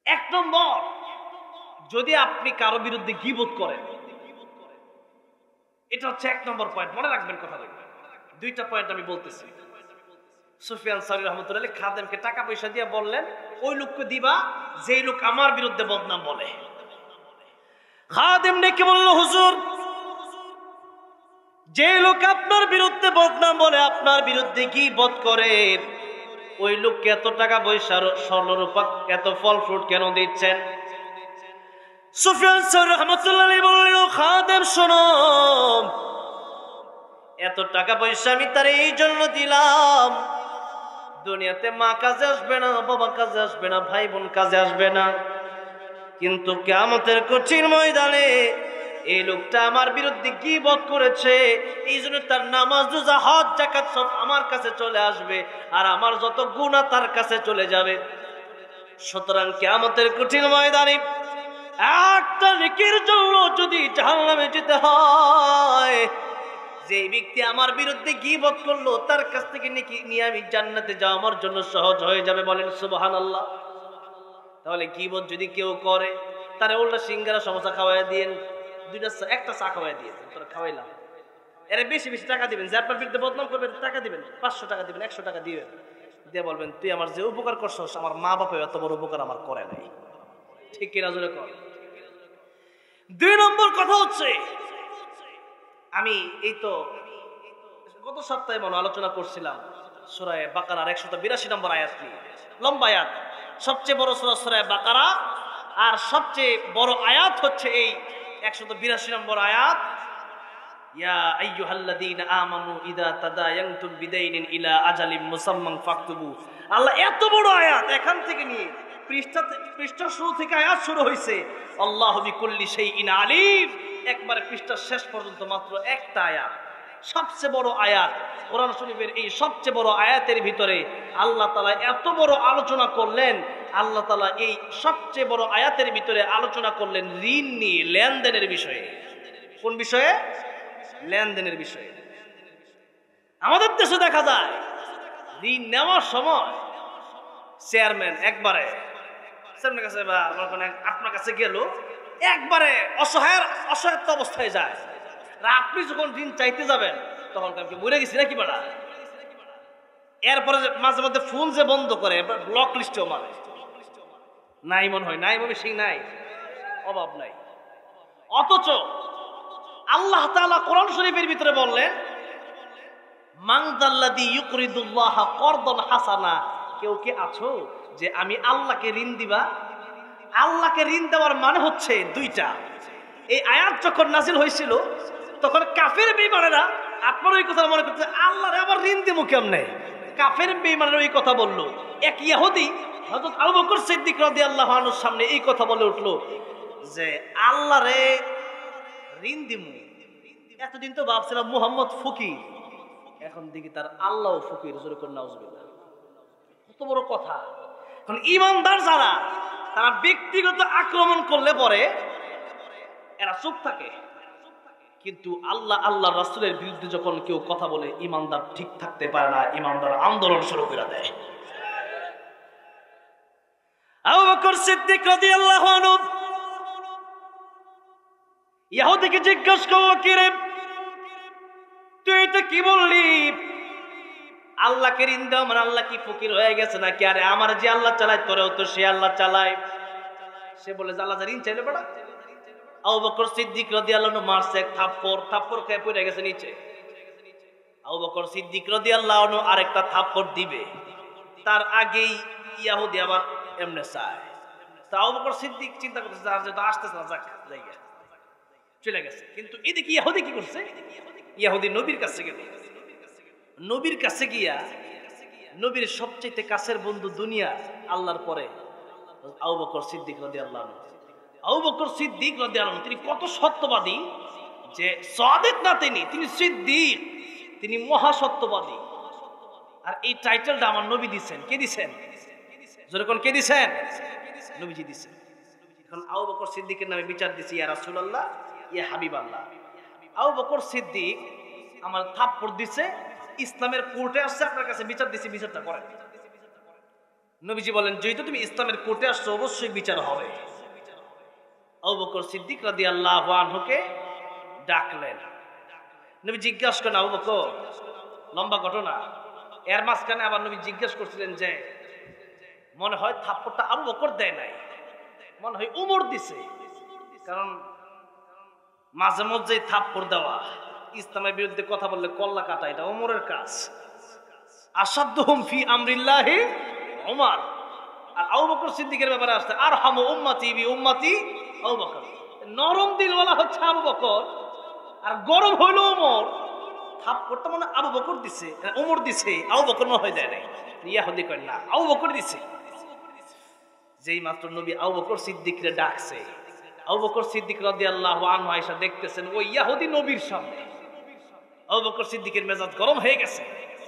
A: 1 নম্বর, যদি আপনি কারো বিরুদ্ধে গীবত করেন, এটা হচ্ছে 1 নম্বর পয়েন্ট, মনে রাখবেন কথাটা। 2টা পয়েন্ট আমি বলতেছি। সুফিয়ান সাউরি রহমতুল্লাহ আলাইহি খাদেমকে টাকা পয়সা দিয়ে বললেন ওই লোককে দিবা যেই লোক আমার বিরুদ্ধে বদনাম বলে। খাদেম ডেকে বলল, হুজুর, যে লোক আপনার বিরুদ্ধে বদনাম বলে, আপনার বিরুদ্ধে গীবত করে, ওই লোককে এত টাকা পয়সা, স্বর্ণরূপা, এত ফল ফ্রুট কেন দিচ্ছেন? সুফিয়ান সাউরি রহমতুল্লাহ আলাইহি বললেন, খাদেম শোনো, এত টাকা পয়সা আমি তার এই জন্য দিলাম, দুনিয়াতে মা কাজে আসবে না, বাবা কাজে আসবে না, ভাই বোন কাজে আসবে না, কিন্তু কিয়ামতের কঠিন ময়দানে এই লোকটা আমার বিরুদ্ধে গীবত করেছে, এই জন্য তার নামাজ রোজা হজ যাকাত সব আমার কাছে চলে আসবে, আর আমার যত গুনাহ তার কাছে চলে যাবে। সুতরাং কিয়ামতের কঠিন ময়দানে একটা নেকির জন্য যদি জাহান্নামে যেতে হয়, যে ব্যক্তি আমার বিরুদ্ধে গীবত করলো তার কাছ থেকে নেকি নিয়ে আমি জান্নাতে যাওয়া আমার জন্য সহজ হয়ে যাবে। বলেন সুবহানাল্লাহ। তাহলে গীবত যদি কেউ করে, তারে উল্টা সিঙ্গারা সমোসা খাওয়াই দিয়েন, একটা চা খাওয়াই দিয়ে তোরা খাওয়াইলাম, এর বেশি বেশি টাকা দিবেন, যে আপনার বিরুদ্ধে বদনাম করবেন টাকা দিবেন, 500 টাকা দিবেন, 100 টাকা দিবেন, দিয়ে বলবেন তুই আমার যে উপকার করছস আমার মা বাপে এত বড় উপকার আমার করে নাই। ঠিক কিনা জোরে কর। 2 নম্বর কথা হচ্ছে, আমি এই তো গত সপ্তাহে মনে আলোচনা করছিলাম সূরা বাকারার 182 নম্বর আয়াত নিয়ে, লম্বা আয়াত, সবচেয়ে বড় সূরা বাকারা, আর সবচেয়ে বড় আয়াত হচ্ছে এই 182 নম্বর আয়াত, ইয়া আইয়ুহাল্লাযীনা আমানু ইযা তাদায়ানতুম বিদাইনিন ইলা আজালিম মুসাম্মান ফাকতুবু। আল্লাহ এত বড় আয়াত, এখান থেকে নিয়ে পৃষ্ঠা শুরু থেকে আয়াত শুরু হয়েছে, আল্লাহু বিকুল্লি শাইইন আলিম, একবারে পৃষ্ঠার শেষ পর্যন্ত মাত্র একটা আয়াত, সবচেয়ে বড় আয়াত কোরআন শরীফের। এই সবচেয়ে বড় আয়াতের ভিতরে আল্লাহ তাআলা এত বড় আলোচনা করলেন। আল্লাহ তাআলা এই সবচেয়ে বড় আয়াতের ভিতরে আলোচনা করলেন ঋণ নিয়ে, লেনদেনের বিষয়ে। কোন বিষয়ে? লেনদেনের বিষয়ে। আমাদের দেশে দেখা যায় ঋণ নেওয়ার সময় চেয়ারম্যান একবারে চেয়ারম্যানের কাছে বা আপনার কাছে গেল, একবারে অসহায়ত্ব অবস্থায় যায়। আপনি যখন ঋণ চাইতে যাবেন তখন কি মরে গেছি নাকি বাড়া, এরপরে মাঝে মধ্যে ফোন যে বন্ধ করে, ব্লক লিস্টেও মানে নাই মনে হয়, নাই মনে সিং নাই, অভাব নাই। অথচ আল্লাহ তাআলা কোরআন শরীফের ভিতরে বললেন, মান যাল্লাযী ইউকরিদুল্লাহ করদান হাসানা, কেউ কি আছো যে আমি আল্লাহকে ঋণ দিবা? আল্লাহকে ঋণ দেওয়ার মানে হচ্ছে দুইটা। এই আয়াত যখন নাজিল হয়েছিল তখন কাফের বেঈমানেরা আপনার ওই কথা মনে করছে, আল্লাহরে আবার ঋণ দিব কেমনে? কাফের বেঈমানেরা ওই কথা বললো। এক ইহুদি হযরত আবু বকর সিদ্দিক রাদিয়াল্লাহু আনহুর সামনে এই কথা বলে উঠলো যে আল্লাহরে ঋণ দিব। এতদিন তো ভাবছিলাম মুহাম্মদ ফকির, এখন দেখি তার আল্লাহ ফকির। জোরে করে নাউজুবিল্লাহ। কত বড় কথা। এখন ঈমানদার যারা, তারা ব্যক্তিগত আক্রমণ করলে পরে এরা চুপ থাকে, কিন্তু আল্লাহ রাসূলের বিরুদ্ধে যখন কেউ কথা বলে ঈমানদার ঠিক থাকতে পারে না, ঈমানদার আন্দোলন শুরু করে দেয়। আবু বকর সিদ্দিক রাদিয়াল্লাহু আনহু ইহুদিকে জিজ্ঞাসা করলো, কি রে তুই এটা কি বললি? আল্লাহকে ঋণ দাও মানে আল্লাহ কি ফকির হয়ে গেছে নাকি? আরে আমার যে আল্লাহ চালায় তোরেও তো সে আল্লাহ চালায়। সে বলে আল্লাহ ঋণ চাইলে বেটা। আবু বকর সিদ্দিক রাদিয়াল্লাহু আনহু মারছে এক থাপ্পড় খেয়ে পড়ে গেছে নিচে। আবু বকর সিদ্দিক রাদিয়াল্লাহু আনহু আরেকটা থাপ্পড় দিবে, তার আগেই ইহুদি আবার এমনে চায়। তা আবু বকর সিদ্দিক চিন্তা করতেছে আর যেটা আসতেছে না, যাক জায়গা চলে গেছে। কিন্তু এদিকে ইহুদি কি করছে? ইহুদি নবীর কাছে গেল। নবীর কাছে গিয়া, নবীর সবচেয়ে কাছের বন্ধু দুনিয়া আল্লাহর পরে আবু বকর সিদ্দিক রাদিয়াল্লাহু আনহু। আবু বকর সিদ্দিক রাদিয়াল্লাহু আনহু তিনি কত সত্যবাদী, যে সাদিক না তিনি সিদ্দিক, তিনি মহা সত্যবাদী। আর এই টাইটেলটা আমার নবী দিবেন। কে দিবেন? জোরে কোন কে দিবেন? নবীজি দিবেন। এখন আবু বকর সিদ্দিকের নামে বিচার দিছি, ইয়া রাসূলুল্লাহ, ইয়া হাবিবাল্লাহ। আবু বকর সিদ্দিক আমার থাপ্পড় দিছে, ইসলামের কোর্টে আসছে, আপনার কাছে বিচার দিছি, বিচারটা করেন। নবীজি বলেন, যেহেতু তুমি ইসলামের কোর্টে আসছো অবশ্যই বিচার হবে। আবু বকর সিদ্দিক রাদিয়াল্লাহু আনহুকে ডাকলেন। নবী জিজ্ঞাসা করেন, আবু বকর, লম্বা ঘটনা। এর মাঝখানে আবার নবী জিজ্ঞাসা করছিলেন যে মনে হয় থাপ্পড়টা আবু বকর দেয় নাই, মনে হয় উমর দিছে। কারণ মাঝে মধ্যে থাপ্পড় দেওয়া, ইসলামের বিরুদ্ধে কথা বললে কল্লা কাটা, এটা ওমরের কাজ। আসাদুহুম ফি আমরিল্লাহি ওমর। আর আবু বকর সিদ্দিকের ব্যাপারে আসছে আরহামু উম্মতি বি উম্মতি আবু বকর। নরম দিলওয়ালা হচ্ছে আবু বকর, আর গরম হইল ওমর। থাপ্পড়টা মনে আবু বকর দিছে, ওমর দিছে, আবু বকর মনে হয় দেয় নাই। ইহুদি কয় না, আবু বকর দিছে। যেই মাত্র নবী আবু বকর সিদ্দিকরে ডাকছে, আবু বকর সিদ্দিক রাদিয়াল্লাহু আনহু আয়েশা দেখতেছেন ওই ইহুদি নবীর সামনে। আবু বকর সিদ্দিকের মেজাজ গরম হয়ে গেছে।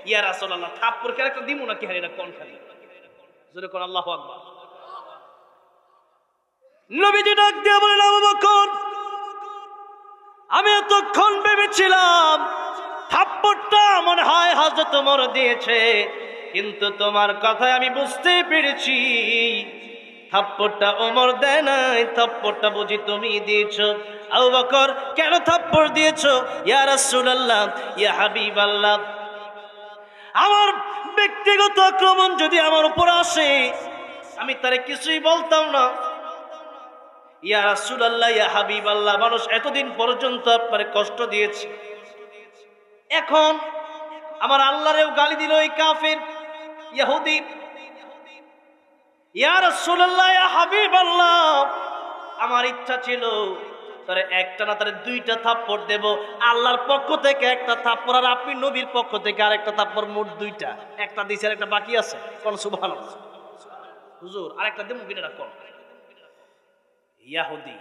A: ইয়া রাসূলুল্লাহ, থাপ্পড় কি একটা দিমু নাকি? হারিনা কোন খালি জোরে কোন আল্লাহু আকবার। নবীজি ডাক দিয়ে বলেন, আবু বকর, আমি এতক্ষণ ভেবেছিলাম থাপ্পড়টা মনে হয় হযরত ওমর দিয়েছে, কিন্তু তোমার কথায় আমি বুঝতে পেরেছি থাপ্পড়টা ওমর দেয় নাই, থাপ্পড়টা বুঝি তুমি দিয়েছো। আবু বকর, কেন থাপ্পড় দিয়েছো? ইয়া রাসূলুল্লাহ, ইয়া হাবিবাল্লাহ, আমার ব্যক্তিগত আক্রমণ যদি আমার উপর আসে আমি তারে কিছুই বলতাম না। ইয়া রাসূলুল্লাহ, ইয়া হাবিবাল্লাহ, মানুষ এতদিন পর্যন্ত আপনারে কষ্ট দিয়েছে, এখন আমার আল্লাহরেও গালি দিল এই কাফির ইহুদি। ইয়া রাসূলুল্লাহ, ইয়া হাবিবাল্লাহ, আমার ইচ্ছা ছিল তারে একটা না তারে দুইটা থাপ্পড় দেব, আল্লাহর পক্ষ থেকে একটা থাপ্পড় আর আপনি নবীর পক্ষ থেকে আরেকটা থাপ্পড়, মোট দুইটা। একটা দিছে আর একটা বাকি আছে, কোন সুবহানাল্লাহ। হুজুর আরেকটা দেব কিনা রাখো। ইহুদি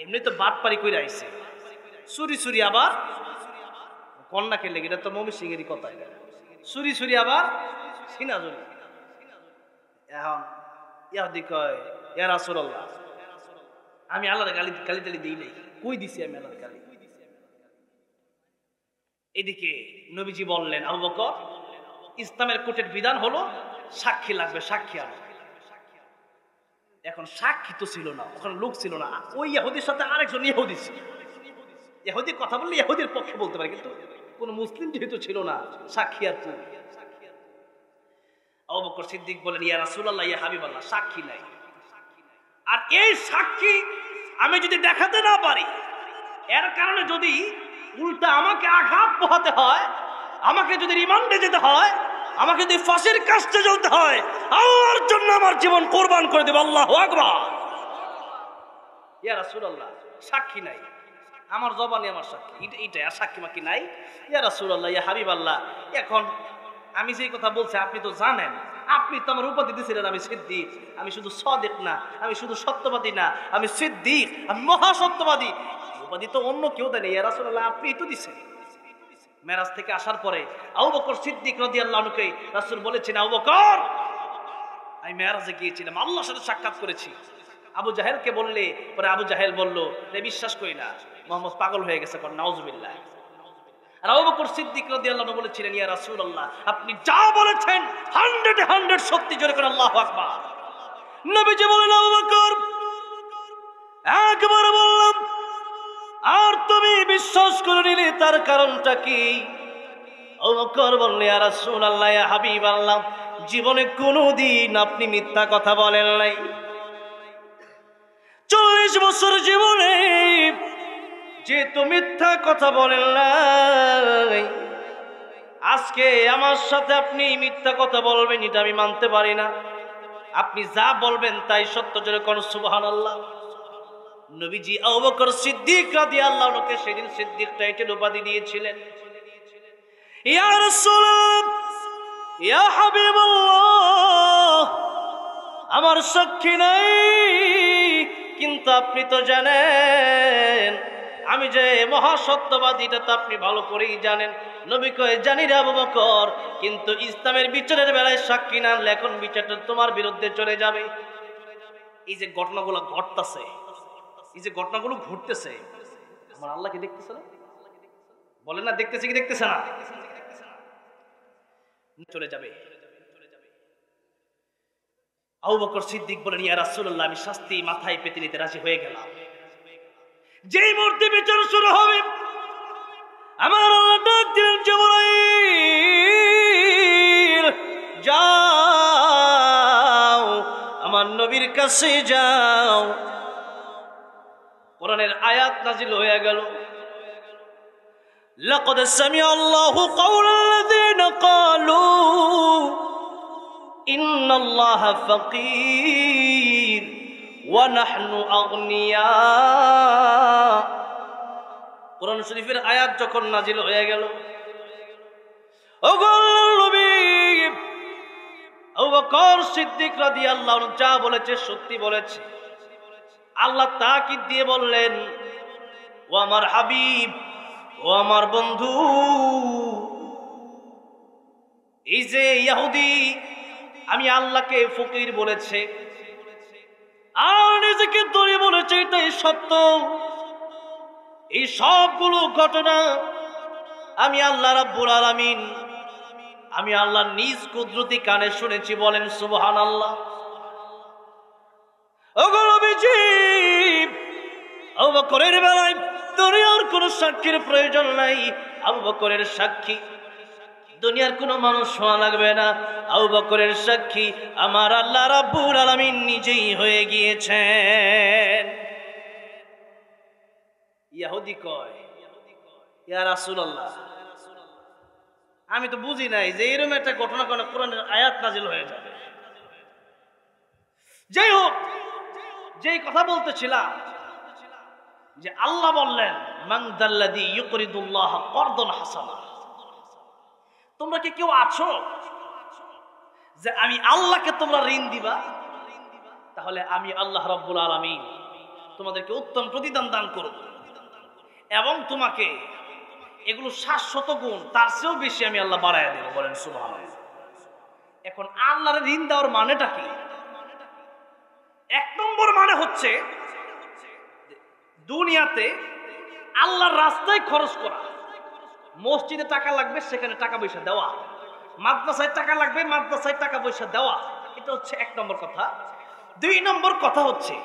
A: এমনি তো বাটপারি কইরা আইছে, চুরি চুরি আবার কন্যাকে লেগে, এটা তো মমি সিংহেরই কথা। চুরি চুরি আবার সিনা জুরি। এখন ইহুদি কয়, ইয়া রাসূলুল্লাহ, আমি আল্লাহর গালি টালি দিই নাই, কই দিছি আমি আল্লাহর গালি? এদিকে নবীজি বললেন, আবু বকর, ইসলামের কোর্টের বিধান হলো সাক্ষী লাগবে, সাক্ষী আনো। এখন সাক্ষী তো ছিল না, ওখানে লোক ছিল না, ওই ইহুদির সাথে আরেকজন ইহুদি ছিল। ইহুদি কথা বললে ইহুদির পক্ষে বলতে পারে, কিন্তু কোন মুসলিম যেহেতু ছিল না, সাক্ষী আর তুই। আবু বকর সিদ্দিক বলেন, ইয়া রাসূলুল্লাহ, ইয়া হাবিবাল্লাহ, সাক্ষী নাই। আর এই সাক্ষী আমি যদি দেখাতে না পারি, এর কারণে যদি উল্টা আমাকে আঘাত পোহাতে হয়, আমাকে যদি রিমান্ডে যেতে হয়, আমাকে যদি ফাঁসির কাস্টে জ্বলতে হয়, আল্লাহর জন্য আমার জীবন কোরবান করে দেব। আল্লাহু আকবার। ইয়া রাসূলুল্লাহ, সাক্ষী নাই, আমার জবানি আমার সাক্ষী, এইটাই, আর সাক্ষী মাকি নাই। ইয়া রাসূলুল্লাহ, ইয়া হাবিবাল্লাহ, এখন আমি যেই কথা বলছি আপনি তো জানেন, আপনি তো আমার উপাধি দিয়েছিলেন আমি সিদ্দিক। আমি শুধু সাদিক না, আমি শুধু সত্যবাদী না, আমি সিদ্দিক, আমি মহাসত্যবাদী। উপাধি তো অন্য কেউ দেয়নি, ইয়া রাসূলুল্লাহ, আপনি তো দিছেন। মেরাজ থেকে আসার পরে আবু বকর সিদ্দিক রাদিয়াল্লাহু আনহুকে রাসূল বলেছেন, আবু বকর, আমি মেরাজে গিয়েছিলাম, আল্লাহর সাথে সাক্ষাৎ করেছি। আবু জাহেলকে বললে পরে আবু জাহেল বলল, বিশ্বাস করি না, মুহাম্মদ পাগল হয়ে গেছে, কর নাউজুবিল্লাহ। আর আবু বকর সিদ্দিক রাদিয়াল্লাহু আনহু বলেছিলেন, ইয়া রাসূলুল্লাহ, আপনি যা বলেছেন 100 সত্যি, জোরে করে আল্লাহু আকবার। নবীজি বলেন, আবু বকর, একবার বললাম আর তুমি বিশ্বাস করে নিলে, তার কারণটা কি? আবু বকর বললেন, ইয়া রাসূলুল্লাহ, ইয়া হাবিবাল্লাহ, জীবনে কোনোদিন আপনি মিথ্যা কথা বলেন নাই। 40 বছর জীবনে যেহেতু মিথ্যা কথা বলেন নাই, আজকে আমার সাথে আপনি মিথ্যা কথা বলবেন, এটা আমি মানতে পারি না। আপনি যা বলবেন তাই সত্য, জোরে কোন সুবহানাল্লাহ। নবীজি আবু বকর সিদ্দিক রাদিয়াল্লাহু আনহুকে সেদিন সিদ্দিক টাইটেল উপাধি দিয়েছিলেন। ইয়া রাসূলুল্লাহ, ইয়া হাবিবাল্লাহ, আমার সাক্ষী নাই, কিন্তু আপনি তো জানেন আমি যে মহাসত্যবাদী, এটা তো আপনি ভালো করেই জানেন। নবী কয়, জানি রে আবু বকর, কিন্তু ইসলামের বিচারের বেলায় সাক্ষী না আনলে এখন বিচারটা তোমার বিরুদ্ধে চলে যাবে। এই যে ঘটনাগুলো ঘটতেছে, এই যে ঘটনাগুলো ঘটতেছে, আমার আল্লাহ কি দেখতেছে না? বলেন না, দেখতেছে কি দেখতেছে না? চলে যাবে। আবু বকর সিদ্দিক বলেন, ইয়া রাসূলুল্লাহ, আমি শাস্তি মাথায় পেতে নিতে রাজি হয়ে গেলাম। যেই মুহূর্তে বিচার শুরু হবে, আমার আল্লাহ ডাক দিলেন, জিবরাইল, যাও আমার নবীর কাছে যাও। কোরআনের আয়াত নাজিল হয়ে গেল, লাকাদ সামিআল্লাহু কাওলাল্লাযীনা ক্বালু ইন্নাল্লাহা ফাকীর ওয়া নাহনু আগনিয়া। কোরআন শরীফের আয়াত যখন নাজিল হয়ে গেল, ওগো নবী, আবু বকর সিদ্দিক রাদিয়াল্লাহু আনহু যা বলেছে সত্যি বলেছে। আল্লাহ তাকিদ দিয়ে বললেন, ও আমার হাবিব, ও আমার বন্ধু, এই যে ইহুদি আমি আল্লাহকে ফকির বলেছে আর নিজেকে ধরে বলেছে এটাই সত্য, এই সবগুলো ঘটনা আমি আল্লাহ রাব্বুল আলামিন, আমি আল্লাহ নিজ কুদরতি কানে শুনেছি। বলেন সুবহানাল্লাহ। ওগো নবীজি, আবু বকরের বেলায় দুনিয়ার কোনো সাক্ষীর প্রয়োজন নাই। আবু বকরের সাক্ষী দুনিয়ার কোনো মানুষ শোনা লাগবে না। আবু বকরের সাক্ষী আমার আল্লাহ রাব্বুল আলামিন নিজেই হয়ে গিয়েছেন। ইহুদি কয়, ইয়া রাসূলুল্লাহ, আমি তো বুঝি নাই যে এরকম একটা ঘটনা কোন কোরআনের আয়াত নাজিল হয়ে যাবে। যাই হোক, যেই কথা বলতেছিলাম যে আল্লাহ বললেন, মান যাল্লাযী ইউকরিদুল্লাহ করদান হাসানা। তোমরা কি কেউ আছো যে আমি আল্লাহকে তোমরা ঋণ দিবা, তাহলে আমি আল্লাহ রাব্বুল আলামিন তোমাদেরকে উত্তম প্রতিদান দান করব এবং তোমাকে এগুলো 700 গুণ তার চেয়েও বেশি আমি আল্লাহ বাড়াইয়া দেব। বলেন সুবহানাল্লাহ। এখন আল্লাহর ঋণ দেওয়ার মানেটা কি? এক নম্বর মানে হচ্ছে দুনিয়াতে আল্লাহর রাস্তায় খরচ করা। মসজিদে টাকা লাগবে, সেখানে টাকা পয়সা দেওয়া। মাদ্রাসায় টাকা লাগবে, মাদ্রাসায় টাকা পয়সা দেওয়া। এটা হচ্ছে এক নম্বর কথা। দুই নম্বর কথা হচ্ছে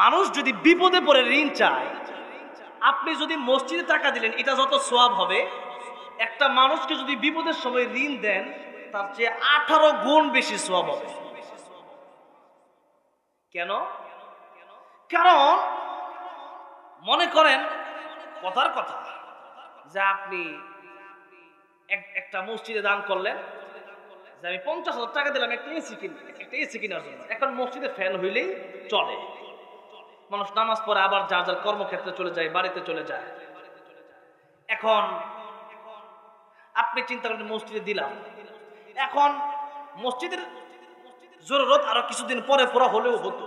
A: মানুষ যদি বিপদে পড়ে ঋণ চায়, আপনি যদি মসজিদে টাকা দিলেন এটা যত সওয়াব হবে, একটা মানুষকে যদি বিপদের সময় ঋণ দেন তার চেয়ে 18 গুণ বেশি সওয়াব হবে। কেন? কারণ মনে করেন কথার কথা যে আপনি একটা মসজিদে দান করলেন যে আমি 50,000 টাকা দিলাম একটা এসি কেনার জন্য। এখন মসজিদে ফ্যান হইলেই চলে, মানুষ নামাজ পড়ে আবার যার যার কর্মক্ষেত্রে চলে যায়, বাড়িতে চলে যায়। এখন আপনি চিন্তা করেন মসজিদে দিলাম, এখন মসজিদের জরুরত আরো কিছুদিন পরে পড়া হলেও হতো,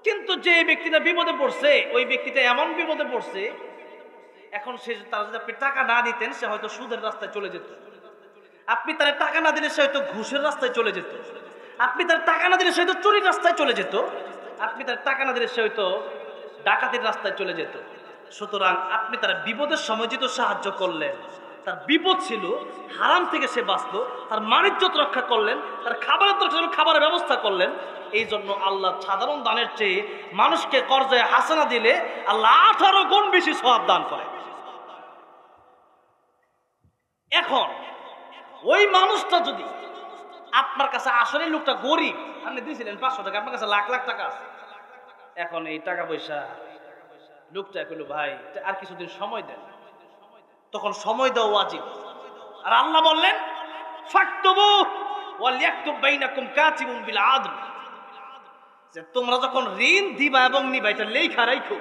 A: কিন্তু যে ব্যক্তিটা বিপদে পড়ছে ওই ব্যক্তিটা এমন বিপদে পড়ছে এখন সে তার যদি আপনি টাকা না দিতেন সে হয়তো সুদের রাস্তায় চলে যেত, আপনি তার টাকা না দিলে সে হয়তো ঘুষের রাস্তায় চলে যেত, আপনি তার টাকা না দিলে সে হয়তো চুরির রাস্তায় চলে যেত, আপনি তার টাকা না দিলে সে হয়তো ডাকাতির রাস্তায় চলে যেত। সুতরাং আপনি তার বিপদের সময় যেহেতু সাহায্য করলেন, তার বিপদ ছিল, হারাম থেকে সে বাঁচলো, তার মানিজ্যত রক্ষা করলেন, তার খাবারের ব্যবস্থা করলেন। এই জন্য আল্লাহ সাধারণ দানের চেয়ে মানুষকে কর্জায় হাসানা দিলে আল্লাহ 18 গুণ বেশি সওয়াব দান করে। এখন ওই মানুষটা যদি আপনার কাছে আসলে লোকটা গরিব, আপনি দিয়েছিলেন 500 টাকা, আপনার কাছে লাখ লাখ টাকা আছে, এখন এই টাকা পয়সা লোকটা কইল ভাই আর কিছুদিন সময় দেন, তখন সময় দেওয়া ওয়াজিব। আর আল্লাহ বললেন ফাকতুবু ওয়ালিয়াকতুব বাইনাকুম কাতিবুন বিল আদল, যে তোমরা যখন ঋণ দিবা এবং নিবা এটা লেখা রাখো।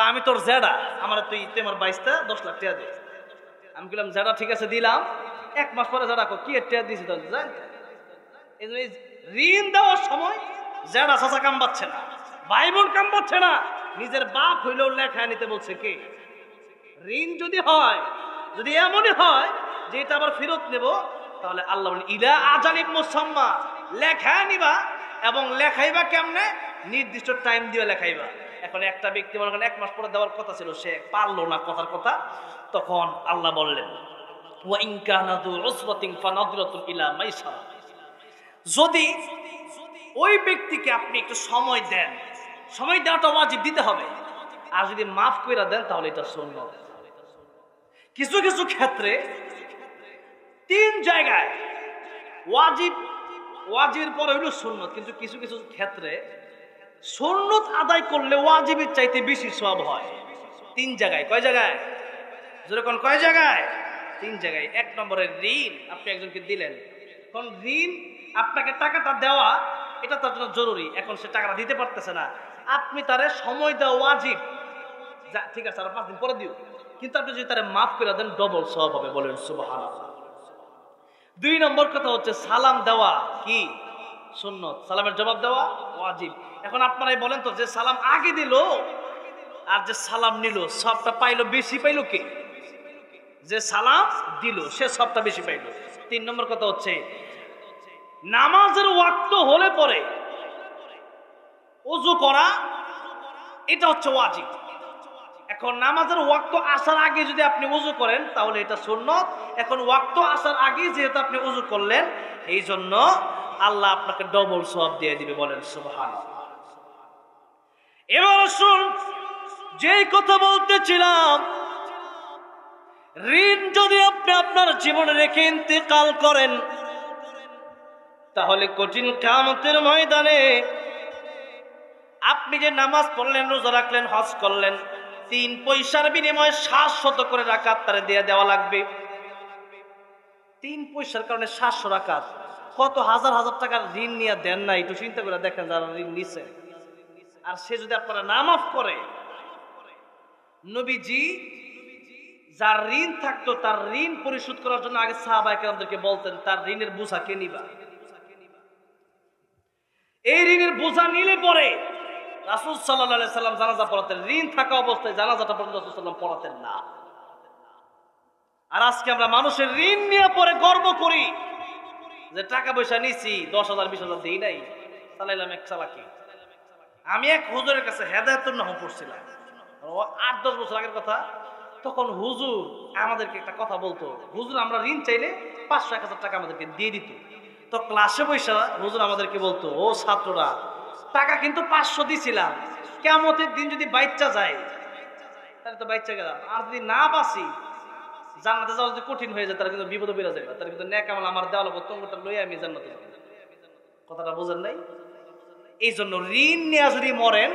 A: আমি তোর জেডা, আমার তুই তোমার 22টা 10 লাখ টাকা দে। আমি বললাম জেডা ঠিক আছে দিলাম, 1 মাস পরে জেডা কি টাকা দিয়েছি তাহলে জান। এই ঋণ দেওয়ার সময় জেডা চাচা কাম পাচ্ছে না, ভাই বোন কাম পাচ্ছে না, নিজের বাপ হইলেও লেখা নিতে বলছে কে? ঋণ যদি হয়, যদি এমনই হয় যে এটা আবার ফেরত নেব, তাহলে আল্লাহ বলেন ইলা আজালিম মুসাম্মা, লেখা নিবা এবং লেখাইবা কেমনে? নির্দিষ্ট টাইম দিয়ে লেখাইবা। এখন একটা ব্যক্তি মনে করেন 1 মাস পরে দেওয়ার কথা ছিল, সে পারলো না কথার কথা, তখন আল্লাহ বললেন ওয়া ইন কানা যু উসরাতিন ফানাযরাতুন ইলা মাইসারা, যদি ওই ব্যক্তিকে আপনি একটু সময় দেন, সময় দেওয়াটা ওয়াজিব, দিতে হবে, আর যদি মাফ করে দেন তাহলে এটা সুন্নাত। কিছু কিছু ক্ষেত্রে 3 জায়গায় ওয়াজিবের পরে হইল সুন্নত, কিন্তু কিছু কিছু ক্ষেত্রে সুন্নত আদায় করলে ওয়াজিবের চাইতে বেশি সওয়াব হয়। 3 জায়গায়। কয় জায়গায়? যেরকম কয় জায়গায়? 3 জায়গায়। 1 নম্বরে ঋণ আপনি একজনকে দিলেন, কারণ ঋণ আপনাকে টাকাটা দেওয়া এটা তার জন্য জরুরি, এখন সে টাকাটা দিতে পারতেছে না, আপনি তারে সময় দেওয়া ওয়াজিব, ঠিক আছে আর 5 দিন পরে দিও, কিন্তু আপনি যদি তারে মাফ করে দেন ডবল সওয়াব হবে। বলেন সুবহানাল্লাহ। 2 নম্বর কথা হচ্ছে সালাম দেওয়া কি সুন্নত, সালামের জবাব দেওয়া ওয়াজিব। এখন আপনারাই বলেন তো, যে সালাম আগে দিল আর যে সালাম নিল, সবটা পাইলো বেশি পাইলো কে? যে সালাম দিল সে সবটা বেশি পাইলো। 3 নম্বর কথা হচ্ছে, নামাজের ওয়াক্ত হলে পরে ওযু করা, এটা হচ্ছে ওয়াজিব। এখন নামাজের ওয়াক্ত আসার আগে যদি আপনি ওযু করেন তাহলে এটা সুন্নত। এখন ওয়াক্ত আসার আগে যেহেতু আপনি ওযু করলেন, এই জন্য আল্লাহ আপনাকে ডবল সওয়াব দিয়ে দিবে। বলেন সুবহানাল্লাহ। এবার শুন, যেই কথা বলতেছিলাম, ঋণ যদি আপনি আপনার জীবনে রেখে ইন্তেকাল করেন, তাহলে কঠিন কিয়ামতের ময়দানে আপনি যে নামাজ পড়লেন, রোজা রাখলেন, হজ করলেন, 3 পয়সার বিনিময়ে 700 করে রাকাত তারে দিয়ে দেওয়া লাগবে। 3 পয়সার কারণে 700 রাকাত, কত হাজার হাজার টাকার ঋণ নিয়ে দেন না, একটু চিন্তা করে দেখেন যারা ঋণ নিছে। আর সে যদি আপনারা না মাফ করে, নবীজি যার ঋণ থাকতো তার ঋণ পরিশোধ করার জন্য আগে সাহাবায়ে কেরামদেরকে বলতেন, তার ঋণের বোঝা কে নিবা? এই ঋণের বোঝা নিলে পরে রাসূল সাল্লাল্লাহু আলাইহি সাল্লাম জানাজা পড়াতেন। ঋণ থাকা অবস্থায় জানাজাটা পর্যন্ত রাসূল সাল্লাল্লাহু আলাইহি পড়াতেন না। আর আজকে আমরা মানুষের ঋণ নিয়ে পরে গর্ব করি যে টাকা পয়সা নিছি, 10,000 20,000 দেই নাই, চালাইলাম এক চালাকি। আমি এক হুজুরের কাছে হেদায়েতুন নাহু পড়ছিলাম, 8-10 বছর আগের কথা। তখন হুজুর আমাদেরকে একটা কথা বলতো, হুজুর আমরা ঋণ চাইলে 500-1000 টাকা আমাদেরকে দিয়ে দিত। তো ক্লাসে বসে হুজুর আমাদেরকে বলতো, ও ছাত্ররা, টাকা কিন্তু 500 দিছিলাম, কিয়ামতের দিন যদি বাইচ্চা যায় তাহলে তো বাইচ্চা গেলাম, আর যদি না বাঁচি, জান্নাতে যাওয়া যদি কঠিন হয়ে যায়, তারা কিন্তু বিপদে বেড়ে যাবে, তারা কিন্তু নেক আমল আমার দেওয়া লাগবে, তোমরা লইয়া আমি জান্নাতে যাব। কথাটা বোঝেন নাই? এই জন্য ঋণ নিয়ে যদি মরেন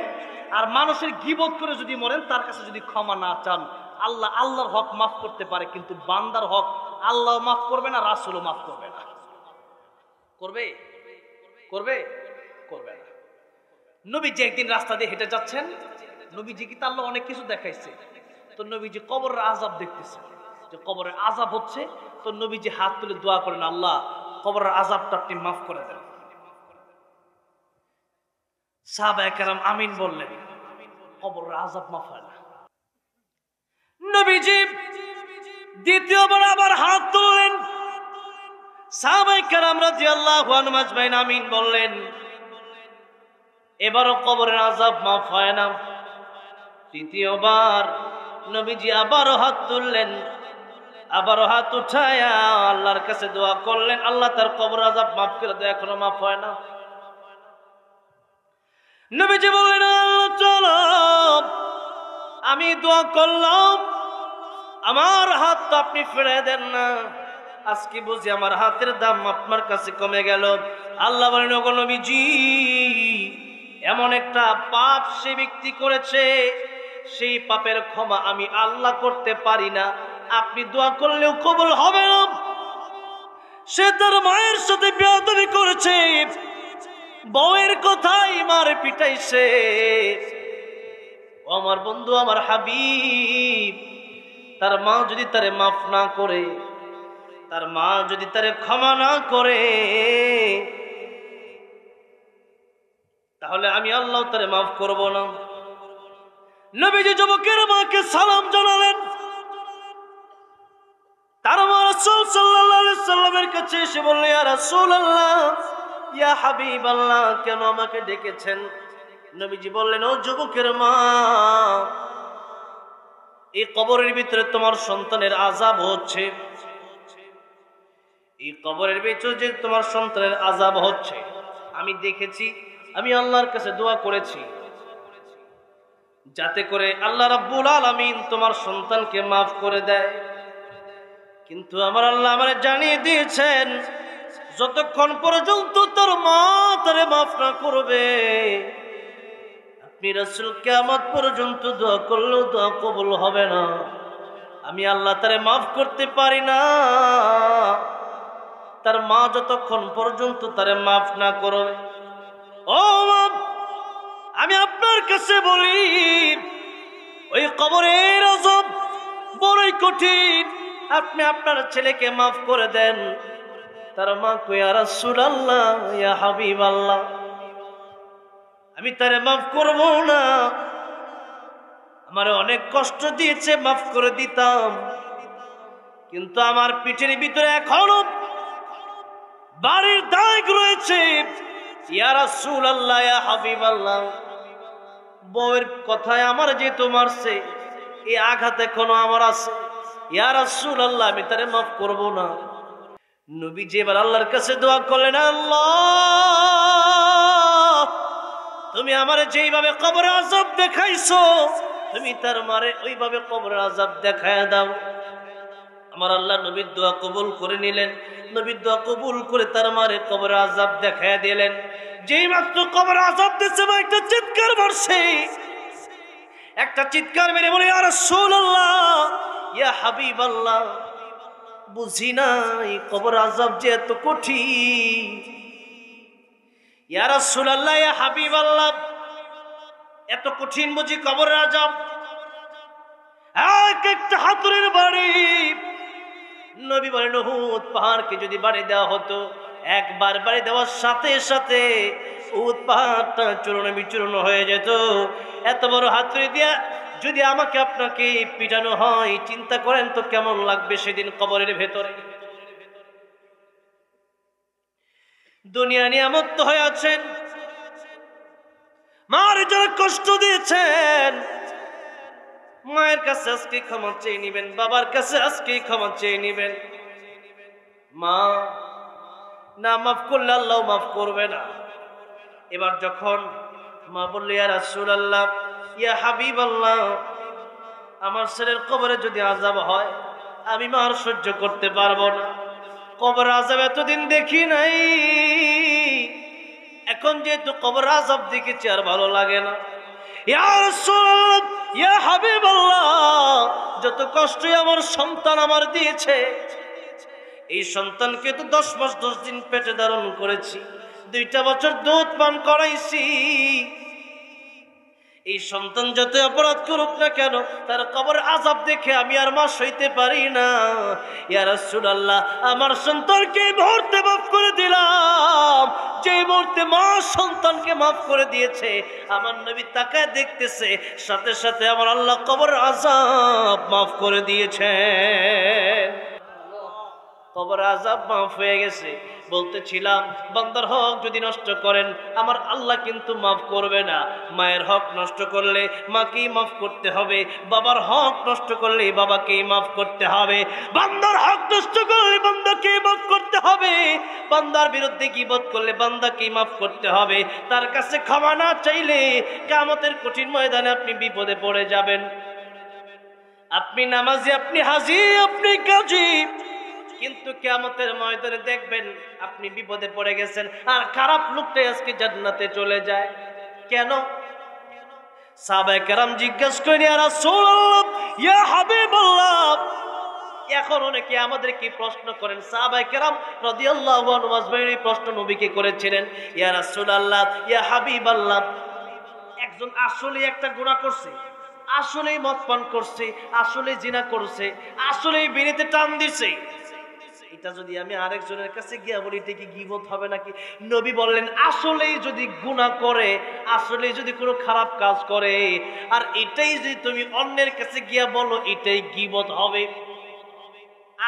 A: আর মানুষের গীবত করে যদি মরেন, তার কাছে যদি ক্ষমা না চান, আল্লাহর হক মাফ করতে পারে, কিন্তু বান্দার হক আল্লাহ মাফ করবে না, রাসূলও মাফ করবে না। করবে? করবে? করবে না। নবীজি একদিন রাস্তা দিয়ে হেঁটে যাচ্ছেন, নবীজি কি তার অনেক কিছু দেখাইছে, তো নবীজি কবরের আযাব দেখতেছেন, যে কবরের আযাব হচ্ছে, তো নবীজি হাত তুলে দোয়া করেন, আল্লাহ কবরের আযাবটা আপনি মাফ করে দেন। সাহাবায়ে কেরাম আমিন বললেন, কবরের আযাব মাফ হয় না। নবীজি দ্বিতীয়বার আবার হাত তুললেন, সাহাবায়ে কেরাম রাদিয়াল্লাহু আনহুম আজমাইন আমিন বললেন, এবারও কবরের আযাব মাফ হয় না। তৃতীয়বার নবীজি আবারও হাত তুললেন, আবারও হাত উঠায়া আল্লাহর কাছে দোয়া করলেন, আল্লাহ তার কবরের আযাব মাফ করে দেয়, এখনো মাফ হয় না। নবীজি বললেন, আল্লাহ চলো, আমি দোয়া করলাম, আমার হাত তো আপনি ফিরিয়ে দেন না, আজকে বুঝি আমার হাতের দাম আপনার কাছে কমে গেল। আল্লাহ বলেন, ওগো নবীজি, এমন একটা পাপ সে ব্যক্তি করেছে, সেই পাপের ক্ষমা আমি আল্লাহ করতে পারি না, আপনি দোয়া করলেও কবুল হবে না। সে তার মায়ের সাথে বেয়াদবি করেছে, বউয়ের কথাই মারে পিটাইছে। ও আমার বন্ধু, আমার হাবিব, তার মা যদি তারে মাফ না করে, তার মা যদি তারে ক্ষমা না করে, তাহলে আমি আল্লাহ তারে মাফ করব না। নবীজি যুবকের মাকে সালাম জানালেন, তার মা রাসূল সাল্লাল্লাহু আলাইহি সাল্লামের কাছে এসে বললেন, ইয়া রাসূলুল্লাহ, ইয়া হাবিবাল্লাহ, কেন আমাকে ডেকেছেন? নবীজি বললেন, ও যুবকের মা, এই কবরের ভিতরে তোমার সন্তানের আযাব হচ্ছে, এই কবরের ভিতরে যে তোমার সন্তানের আযাব হচ্ছে আমি দেখেছি, আমি আল্লাহর কাছে দোয়া করেছি যাতে করে আল্লাহ রাব্বুল আলামিন তোমার সন্তানকে মাফ করে দেয়। কিন্তু আমার আল্লাহ আমারে জানিয়ে দিয়েছেন, যতক্ষণ পর্যন্ত তোর মা তারে মাফ না করবে, আপনি রাসূল কিয়ামত পর্যন্ত দোয়া করলেও দোয়া কবুল হবে না। আমি আল্লাহ তারে মাফ করতে পারি না, তার মা যতক্ষণ পর্যন্ত তারে মাফ না করবে। ও মা, আমি আপনার কাছে বলি, ওই কবরের আযাব বড়ই কঠিন, আপনি আপনার ছেলেকে মাফ করে দেন। তার মা কই, ইয়া রাসূলুল্লাহ, ইয়া হাবিবাল্লাহ, আমি তারে মাফ করব না। আমারে অনেক কষ্ট দিয়েছে, মাফ করে দিতাম, কিন্তু আমার পিঠের ভিতরে এখনো বাড়ির দাগ রয়েছে। ইয়া রাসূলুল্লাহ, ইয়া হাবিবাল্লাহ, বউয়ের কথায় আমার যেহেতু মারছে, এই আঘাত এখনো আমার আছে। ইয়া রাসূলুল্লাহ, আমি তারে মাফ করব না। নবীজি এবার আল্লাহর কাছে দোয়া করলেন, আল্লাহ, তুমি আমারে যেইভাবে কবরে আযাব দেখাইছো, তুমি তার মারে ওইভাবে কবরে আযাব দেখায় দাও। আমার আল্লাহ নবীর দোয়া কবুল করে নিলেন। নবীর দোয়া কবুল করে তার মারে কবরে আযাব দেখায় দিলেন। যেই মাত্র কবরে আযাব দিচ্ছে, একটা চিৎকার মারছে, একটা চিৎকার মেরে বলে, ইয়া রাসূলুল্লাহ, ইয়া হাবিবাল্লাহ, বুঝি নাই কবর আযাব যে এত কঠিন। ইয়া রাসূলুল্লাহ, ইয়া হাবিবাল্লাহ, এত কঠিন বুঝি কবরের আযাব? এক একটা হাতুড়ির বাড়ি। নবী বলেন, উহুদ পাহাড়কে যদি বাড়ি দেওয়া হতো, একবার বাড়ি দেওয়ার সাথে সাথে উহুদ পাহাড়টা চূর্ণ বিচূর্ণ হয়ে যেত। এত বড় হাতুড়ি দিয়া যদি আমাকে আপনাকে পিটানো হয়, চিন্তা করেন তো কেমন লাগবে সেদিন কবরের ভেতরে। দুনিয়া নিয়ামত হয়ে আছেন, মার যারা কষ্ট দিয়েছেন, মায়ের কাছে আজকে ক্ষমা চেয়ে নিবেন, বাবার কাছে আজকে ক্ষমা চেয়ে নিবেন। মা না মাফ করলে আল্লাহ মাফ করবে না। এবার যখন মা বলল, ইয়া রাসূলুল্লাহ, ইয়া হাবিবাল্লাহ, আমার ছেলের কবরে যদি আযাব হয়, আমি মা আর সহ্য করতে পারবো না। কবরে আযাব এতদিন দেখি নাই, এখন যেহেতু কবরে আযাব দেখেছি আর ভালো লাগে না। ইয়া রাসূলুল্লাহ, ইয়া হাবিবাল্লাহ, যত কষ্টই আমার সন্তান আমার দিয়েছে, এই সন্তানকে তো 10 মাস 10 দিন পেটে ধারণ করেছি, 2টা বছর দুধ পান করাইছি। এই সন্তান যত অপরাধ করুক না কেন, তার কবর আযাব দেখে আমি আর মা সইতে পারি না। ইয়া রাসূলুল্লাহ, আমার সন্তানকে এই মুহূর্তে মাফ করে দিলাম। যে মুহূর্তে মা সন্তানকে মাফ করে দিয়েছে, আমার নবী তাকায় দেখতেছে, সাথে সাথে আমার আল্লাহ কবর আযাব মাফ করে দিয়েছেন। কবর আযাব মাফ হয়ে গেছে। বলতেছিলাম, বান্দার হক যদি নষ্ট করেন, আমার আল্লাহ কিন্তু মাফ করবে না। মায়ের হক নষ্ট করলে মাকেই মাফ করতে হবে, বাবার হক নষ্ট করলে বাবাকেই মাফ করতে হবে, বান্দার হক নষ্ট করলে বান্দাকেই মাফ করতে হবে, বান্দার বিরুদ্ধে গীবত করলে বান্দাকেই মাফ করতে হবে। তার কাছে ক্ষমা না চাইলে কিয়ামতের কঠিন ময়দানে আপনি বিপদে পড়ে যাবেন। আপনি নামাজি, আপনি হাজী, আপনি কাজী, কিন্তু কিয়ামতের ময়দানে দেখবেন আপনি বিপদে পড়ে গেছেন, আর খারাপ লোকটাই আজকে জান্নাতে চলে যায়। কেন? সাহাবায়ে কেরাম জিজ্ঞেস করেন, ইয়া রাসূলুল্লাহ, ইয়া হাবিবাল্লাহ। এখন অনেকে আমাদেরকে প্রশ্ন করেন, সাহাবায়ে কেরাম রাদিয়াল্লাহু আনহুম আজমাইন এই প্রশ্ন নবীকে করেছিলেন, ইয়া রাসূলুল্লাহ, ইয়া হাবিবাল্লাহ, একজন আসলে একটা গুনাহ করছে, আসলেই মদ পান করছে, আসলেই জিনা করছে, আসলেই বিড়িতে টান দিছে, এটা যদি আমি আরেকজনের কাছে গিয়া বলি, এটা কি গীবত হবে নাকি? নবী বললেন, আসলেই যদি গুনাহ করে, আসলেই যদি কোনো খারাপ কাজ করে, আর এটাই যদি তুমি অন্যের কাছে গিয়া বলো, এটাই গীবত হবে।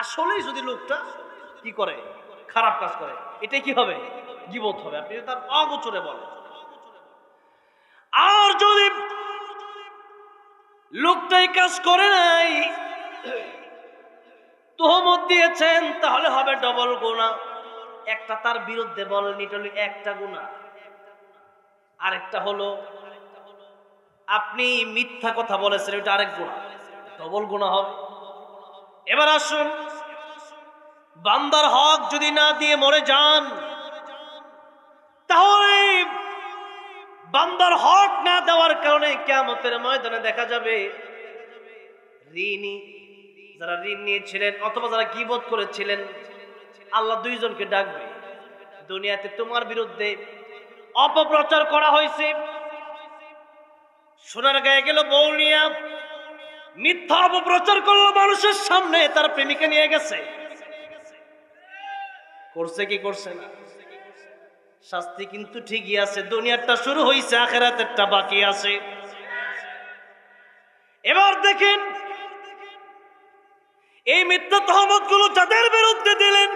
A: আসলেই যদি লোকটা কি করে, খারাপ কাজ করে, এটাই কি হবে? গীবত হবে। আপনি তার অগোচরে বলেন। আর যদি লোকটাই কাজ করে নাই, তোহমত দিয়েছেন, তাহলে হবে ডবল গুনাহ। একটা তার বিরুদ্ধে বলেন, এটা হলো একটা গুনাহ, আরেকটা হলো আপনি মিথ্যা কথা বলেছেন, এটা আরেক গুনাহ, ডবল গুনাহ হবে। এবার আসুন, বান্দার হক যদি না দিয়ে মরে যান, তাহলে বান্দার হক না দেওয়ার কারণে কিয়ামতের ময়দানে দেখা যাবে ঋণী যারা ঋণ নিয়েছিলেন অথবা যারা গীবত করেছিলেন, আল্লাহ দুইজনকে ডাকবে, দুনিয়াতে তোমার বিরুদ্ধে অপপ্রচার করা হয়েছে, সোনার গায়ে গেল বউ নিয়ে মিথ্যা অপপ্রচার করলো মানুষের সামনে, তার প্রেমিকা নিয়ে গেছে, করছে কি করছে না? শাস্তি কিন্তু ঠিকই আছে, দুনিয়ারটা শুরু হইছে, আখিরাতেরটা বাকি আছে। এবার দেখেন এই মিথ্যা তহমত গুলো যাদের বিরুদ্ধে দিলেন,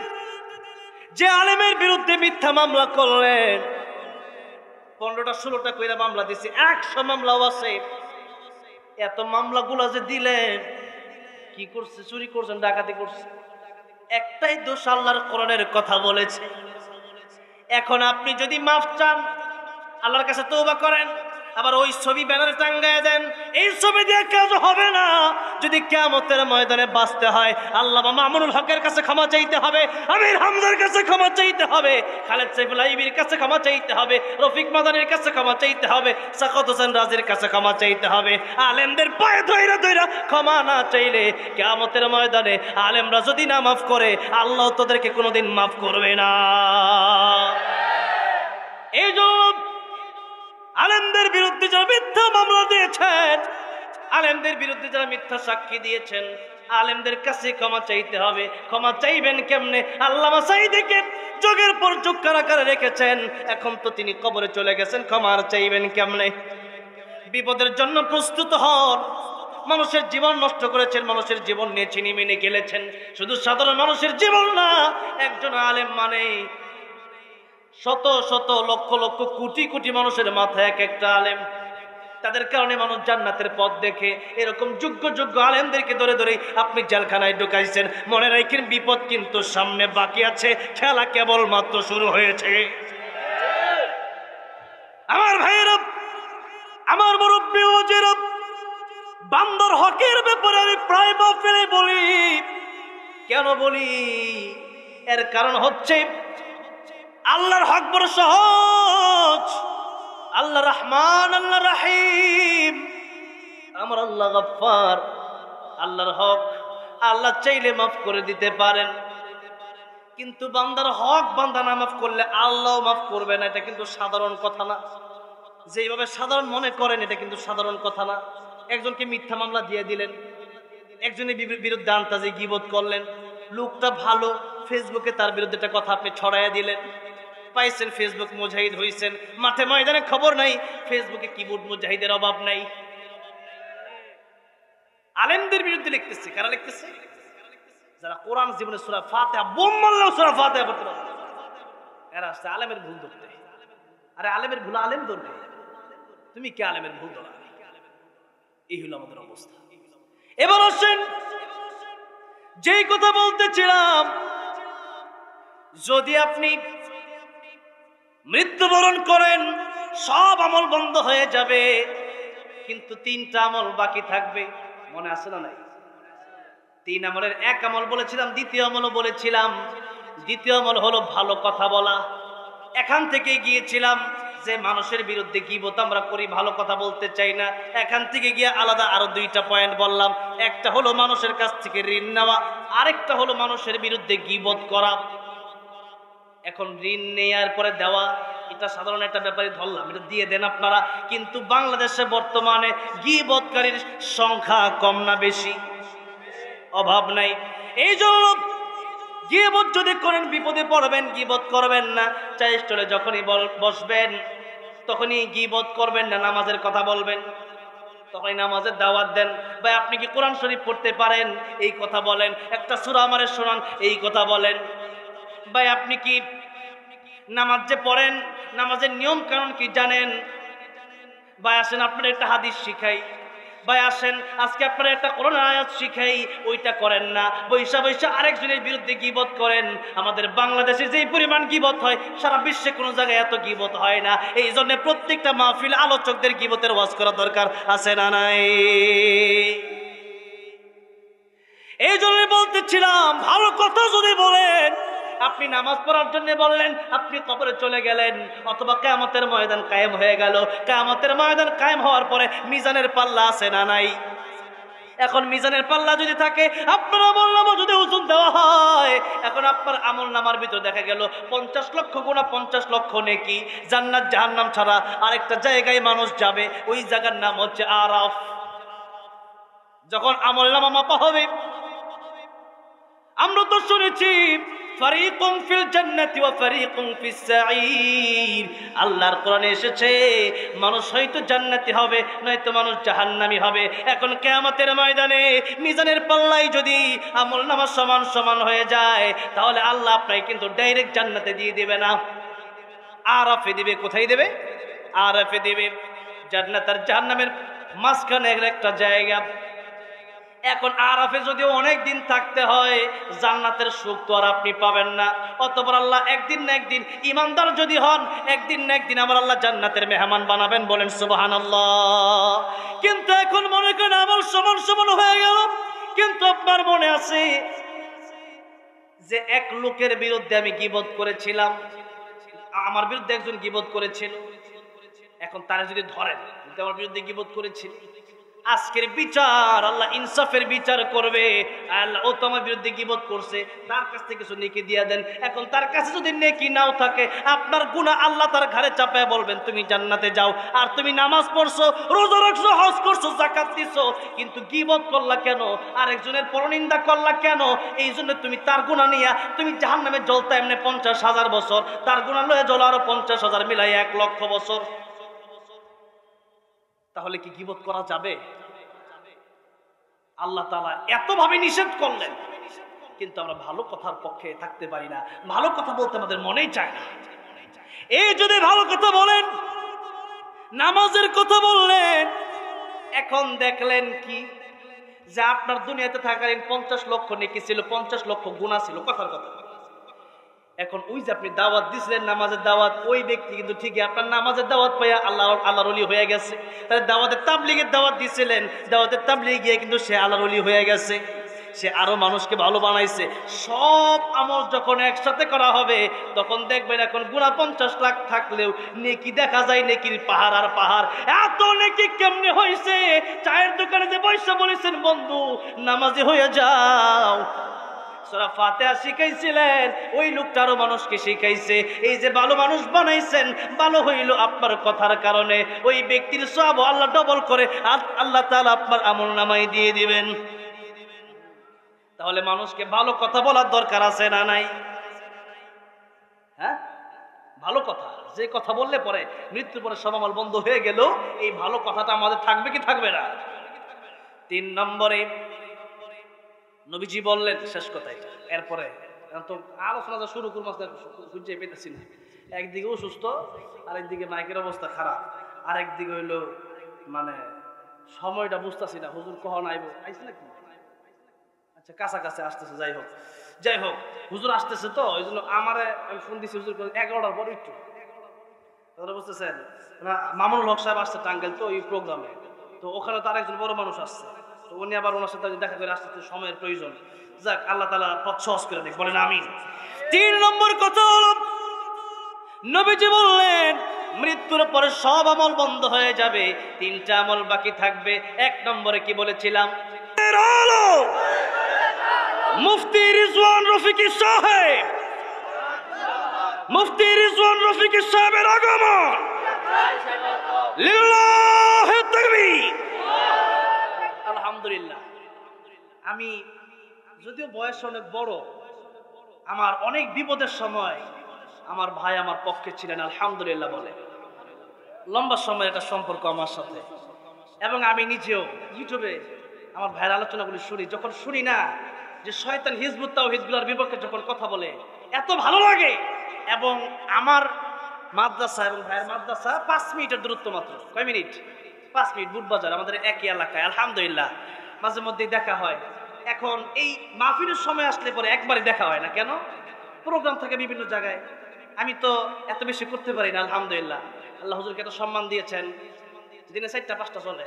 A: যে আলেমের বিরুদ্ধে মিথ্যা মামলা করলেন, 15টা 16টা কইরা মামলা দিছে, 100 মামলাও আছে। এত মামলাগুলা যে দিলেন, কি করছে? চুরি করছেন, ডাকাতি করছে, একটাই দোষ, আল্লাহর কোরআনের কথা বলেছে। এখন আপনি যদি মাফ চান, আল্লাহর কাছে তওবা করেন, আবার ওই ছবি ব্যানারে টাঙ্গায় দেন, এই ছবি দিয়ে কাজ হবে না। যদি কিয়ামতের ময়দানে বাঁচতে হয়, আল্লামা মামুনুল হকের কাছে ক্ষমা চাইতে হবে, আমির হামজার কাছে ক্ষমা চাইতে হবে, খালেদ সাইফুল আইবির কাছে ক্ষমা চাইতে হবে, রফিক মাদানির কাছে ক্ষমা চাইতে হবে, সাখাওয়াত হোসেন রাজীর কাছে ক্ষমা চাইতে হবে। আলেমদের পায়ে ধইরা ধইরা ক্ষমা না চাইলে কিয়ামতের ময়দানে আলেমরা যদি না মাফ করে, আল্লাহ তোদেরকে কোনোদিন মাফ করবে না। এই জন্য আলেমদের বিরুদ্ধে যারা মিথ্যা মামলা দিয়েছেন, আলেমদের বিরুদ্ধে যারা মিথ্যা সাক্ষী দিয়েছেন, আলেমদের কাছে ক্ষমা চাইতে হবে। ক্ষমা চাইবেন কেমনে? আল্লামা সাঈদীকে যোগের পর যোগ কারাগারে রেখেছেন, এখন তো তিনি কবরে চলে গেছেন, ক্ষমা চাইবেন কেমনে? বিপদের জন্য প্রস্তুত হন। মানুষের জীবন নষ্ট করেছেন, মানুষের জীবন নিয়ে ছিনিমিনি খেলেছেন। শুধু সাধারণ মানুষের জীবন না, একজন আলেম মানে শত শত লক্ষ লক্ষ কোটি কোটি মানুষের মাথায় এক একটা আলেম। তাদের কারণে মানুষ জান্নাতের পথ দেখে। এরকম যোগ্য যোগ্য আলেমদেরকে ধরে ধরে আপনি জেলখানায় ঢুকাইছেন। মনে রাখেন, বিপদ কিন্তু সামনে বাকি আছে, খেলা কেবল মাত্র শুরু হয়েছে। আমার ভাইয়েরা, আমার মুরব্বী ওয়াজিরা, বান্দর হকের ব্যাপারে আমি প্রায় মাহফিলে বলি। কেন বলি? এর কারণ হচ্ছে আল্লাহর হক বড় সহজ। আল্লাহ রহমান, আল্লাহ রহিম, আমার আল্লাহ গফফার। আল্লাহর হক আল্লাহ চাইলে মাফ করে দিতে পারেন, কিন্তু বান্দার হক বান্দা না মাফ করলে আল্লাহ মাফ করবে না। এটা কিন্তু সাধারণ কথা না। যেভাবে সাধারণ মনে করেন, এটা কিন্তু সাধারণ কথা না। একজনকে মিথ্যা মামলা দিয়ে দিলেন, একজনের বিরুদ্ধে আন্তাজে গীবত করলেন, লোকটা ভালো, ফেসবুকে তার বিরুদ্ধে একটা কথা আপনি ছড়াইয়া দিলেন, পাইছেন ফেসবুক মুজাহিদ হইছেন, মাঠে ময়দানে খবর নাই, ফেসবুকে কিবোর্ড মুজাহিদের অভাব নাই। আলেমদের বিরুদ্ধে লিখতেছে, কারা লিখতেছে? যারা কোরআন জীবনে সূরা ফাতিহা বোম মারলেও সূরা ফাতিহা পড়তে পারে, এরা আসছে আলেমের ভুল ধরতে। আরে আলেমের ভুল আলেম ধরবে, তুমি কি আলেমের ভুল ধরা? এই হলো আমাদের অবস্থা। এবার আসেন, যেই কথা বলতেছিলাম, যদি আপনি মৃত্যুবরণ করেন, সব আমল বন্ধ হয়ে যাবে, কিন্তু 3টা আমল বাকি থাকবে। মনে আছে না নাই? 3 আমলের এক আমল বলেছিলাম, দ্বিতীয় আমলও বলেছিলাম। দ্বিতীয় আমল হলো ভালো কথা বলা। এখান থেকে গিয়েছিলাম যে মানুষের বিরুদ্ধে গীবত আমরা করি, ভালো কথা বলতে চাই না। এখান থেকে গিয়ে আলাদা আরো 2টা পয়েন্ট বললাম। একটা হলো মানুষের কাছ থেকে ঋণ নেওয়া, আরেকটা হলো মানুষের বিরুদ্ধে গীবত করা। এখন ঋণ নেওয়ার পরে দেওয়া, এটা সাধারণ একটা ব্যাপারই ধরলাম, এটা দিয়ে দেন আপনারা। কিন্তু বাংলাদেশে বর্তমানে গীবতকারীর সংখ্যা কম না বেশি? অভাব নাই। এই জন্য গীবত যদি করেন বিপদে পড়বেন, গীবত করবেন না। চায়ের স্টলে যখনই বসবেন তখনই গীবত করবেন না, নামাজের কথা বলবেন, তখনই নামাজের দাওয়াত দেন। ভাই আপনি কি কোরআন শরীফ পড়তে পারেন? এই কথা বলেন। একটা সূরা আমারে শোনান, এই কথা বলেন। ভাই আপনি কি নামাজ যে পড়েন, নামাজের নিয়ম কানুন কি জানেন? ভাই আসেন আপনার একটা হাদিস শিখাই। ভাই আসেন আজকে আপনারা একটা কোরআন আয়াত শিখাই, ওইটা করেন না। বৈশা বৈশা আরেকজনের বিরুদ্ধে গীবত করেন। আমাদের বাংলাদেশে যেই পরিমাণ গীবত হয়, সারা বিশ্বে কোনো জায়গায় এত গীবত হয় না। এই জন্য প্রত্যেকটা মাহফিল আলোচকদের গীবতের ওয়াজ করা দরকার আছে না নাই? এই জন্য বলতেছিলাম, ভালো কথা যদি বলেন, আপনি নামাজ পড়ার জন্য বললেন, আপনি কবরে চলে গেলেন, অথবা কিয়ামতের ময়দান কায়েম হয়ে গেল। কিয়ামতের ময়দান কায়েম হওয়ার পরে মিজানের পাল্লা আছে না নাই? এখন মিজানের পাল্লা যদি থাকে, আপনার আমল নামা যদি ওজন দেওয়া হয়, এখন আপনার আমল নামার ভিতর দেখা গেল 50 লক্ষ গুণা 50 লক্ষ নেকি। জান্নাত জাহান্নাম ছাড়া আরেকটা জায়গায় মানুষ যাবে, ওই জায়গার নাম হচ্ছে আরাফ। যখন আমল নামা মাপা হবে, আমরা তো শুনেছি ফারিকুম ফিল জান্নাতি ওয়া ফারিকুম ফিস সাঈর। আল্লাহর কোরআনে এসেছে মানুষ হয়তো জান্নাতি হবে, নয়তো মানুষ জাহান্নামী হবে। এখন কিয়ামতের ময়দানে মিজানের পাল্লায় যদি আমলনামা সমান সমান হয়ে যায়, তাহলে আল্লাহ আপনাকে কিন্তু ডাইরেক্ট জান্নাতে দিয়ে দেবে না, আরাফে দিবে। কোথায় দেবে? আরাফে দিবে। জান্নাত আর জাহান্নামের মাঝখানে একটা জায়গা। এখন আরাফে যদিও অনেক দিন থাকতে হয়, জান্নাতের সুখ তো আর আপনি পাবেন না। অতঃপর আল্লাহ একদিন না একদিন, ইমানদার যদি হন, একদিন না একদিন আমার আল্লাহ জান্নাতের মেহমান বানাবেন। বলেন সুবহানাল্লাহ। কিন্তু এখন মনে করেন আমল সমান সমান হয়ে গেল, কিন্তু আপনার মনে আছে যে এক লোকের বিরুদ্ধে আমি গীবত করেছিলাম, আমার বিরুদ্ধে একজন গীবত করেছিল। এখন তারা যদি ধরেন আমার বিরুদ্ধে গীবত করেছিল, আজকের বিচার আল্লাহ ইনসাফের বিচার করবে। আল্লাহ ও তো আমার বিরুদ্ধে গীবত করছে, তার কাছ থেকে কিছু নেকি দিয়ে দেন। এখন তার কাছে যদি নেকি নাও থাকে, আপনার গুনাহ আল্লাহ তার ঘাড়ে চাপায় বলবেন তুমি জান্নাতে যাও। আর তুমি নামাজ পড়ছো, রোজা রাখছো, হজ করছো, যাকাত দিছো, কিন্তু গীবত করলা কেন? আরেকজনের পরনিন্দা করলা কেন? এই জন্য তুমি তার গুনাহ নিয়া তুমি জাহান্নামে জ্বলতা এমনি 50,000 বছর, তার গুনাহ লয়ে জ্বলা আরো 50,000 মিলাই 1,00,000 বছর। তাহলে কি গীবত করা যাবে? আল্লাহ তাআলা এতভাবে নিষেধ করলেন, কিন্তু আমরা ভালো কথার পক্ষে থাকতে পারি না, ভালো কথা বলতে আমাদের মনেই চায় না। এই যদি ভালো কথা বলেন, নামাজের কথা বললেন, এখন দেখলেন কি যে আপনার দুনিয়াতে থাকালীন 50 লক্ষ নেকি ছিল, 50 লক্ষ গুনাহ ছিল, কথার কথা। এখন ওই যে আপনি দাওয়াত দিছিলেন, নামাজের দাওয়াত, ওই ব্যক্তি কিন্তু ঠিকই আপনার নামাজের দাওয়াত পাইয়া আল্লাহর ওলি হয়ে গেছে। তাহলে দাওয়াতের তাবলীগের দাওয়াত দিছিলেন, দাওয়াতের তাবলীগে গিয়ে কিন্তু সে আল্লাহর ওলি হয়ে গেছে, সে আরো মানুষকে ভালো বানাইছে। সব আমল যখন একসাথে করা হবে, তখন দেখবেন এখন গুনাহ 50 লাখ থাকলেও নেকি দেখা যায় নেকির পাহাড় আর পাহাড়। এত নেকি কেমনে হয়েছে? চায়ের দোকানে যে বৈশা বলেছেন বন্ধু নামাজি হয়ে যাও, সূরা ফাতিহা শিখাইছিলেন, ওই লোকটারও মানুষকে শিখাইছে। এই যে ভালো মানুষ বানাইছেন, ভালো হইল আপনার কথার কারণে, ওই ব্যক্তির সওয়াব আল্লাহ ডবল করে আল্লাহ তাআলা আপনার আমলনামায় দিয়ে দিবেন। তাহলে মানুষকে ভালো কথা বলার দরকার আছে না নাই? হ্যাঁ, ভালো কথা, যে কথা বললে পরে মৃত্যুর পরে সব আমল বন্ধ হয়ে গেল, এই ভালো কথাটা আমাদের থাকবে কি থাকবে না? 3 নম্বরে নবীজি বললেন, শেষ কথা এটা, এরপরে তো আলোচনা শুরু করবো, খুঁজে পেতেছি না। একদিকে অসুস্থ, আরেকদিকে মাইকের অবস্থা খারাপ, আরেকদিকে হইলো মানে সময়টা বুঝতেছি না, হুজুর কখন আইবো, আইছে নাকি? আচ্ছা কাছাকাছি আসতেছে, যাই হোক হুজুর আসতেছে, তো ওই জন্য আমারে আমি ফোন দিচ্ছি হুজুর 11টার পর একটু, বুঝতেছেন? মামুনুল হক সাহেব আসছে টাঙ্গাইল, তো এই প্রোগ্রামে, তো ওখানে তো আরেকজন বড় মানুষ আসছে, তো উনি আবার ওনার সাথে দেখা করে আসতে সময়ের প্রয়োজন। যাক, আল্লাহ তাআলা পথ সহজ করে দেখ, বলেন আমিন। 3 নম্বর কথা হলো, নবীজি বললেন মৃত্যুর পরে সব আমল বন্ধ হয়ে যাবে, 3টা আমল বাকি থাকবে। 1 নম্বরে কি বলেছিলাম? মুফতি রিজওয়ান রফিকি সাহেব, মুফতি রিজওয়ান রফিকি সাহেবের আগমন, লিল্লাহি তাকবীর। আলহামদুলিল্লাহ। আমি যদিও বয়স অনেক বড়, আমার অনেক বিপদের সময় আমার ভাই আমার পক্ষে ছিলেন, আলহামদুলিল্লাহ বলে। লম্বা সময় একটা সম্পর্ক আমার সাথে, এবং আমি নিজেও ইউটিউবে আমার ভাইয়ের আলোচনাগুলি শুনি। যখন শুনি না যে শয়তান হিজবুত তাওহীদগুলোর বিপক্ষে যখন কথা বলে, এত ভালো লাগে। এবং আমার মাদ্রাসা এবং ভাইয়ের মাদ্রাসা 5 মিনিটের দূরত্ব মাত্র। কয় মিনিট? 5 মিনিট, বুটবাজার, আমাদের একই এলাকায়। আলহামদুলিল্লাহ মাঝে মধ্যেই দেখা হয়। এখন এই মাহফিলের সময় আসলে পরে একবারই দেখা হয় না, কেন? প্রোগ্রাম থাকে বিভিন্ন জায়গায়, আমি তো এত বেশি করতে পারি না। আলহামদুলিল্লাহ, আল্লাহ হুজুরকে এত সম্মান দিয়েছেন, দিনে 4টা 5টা চলে,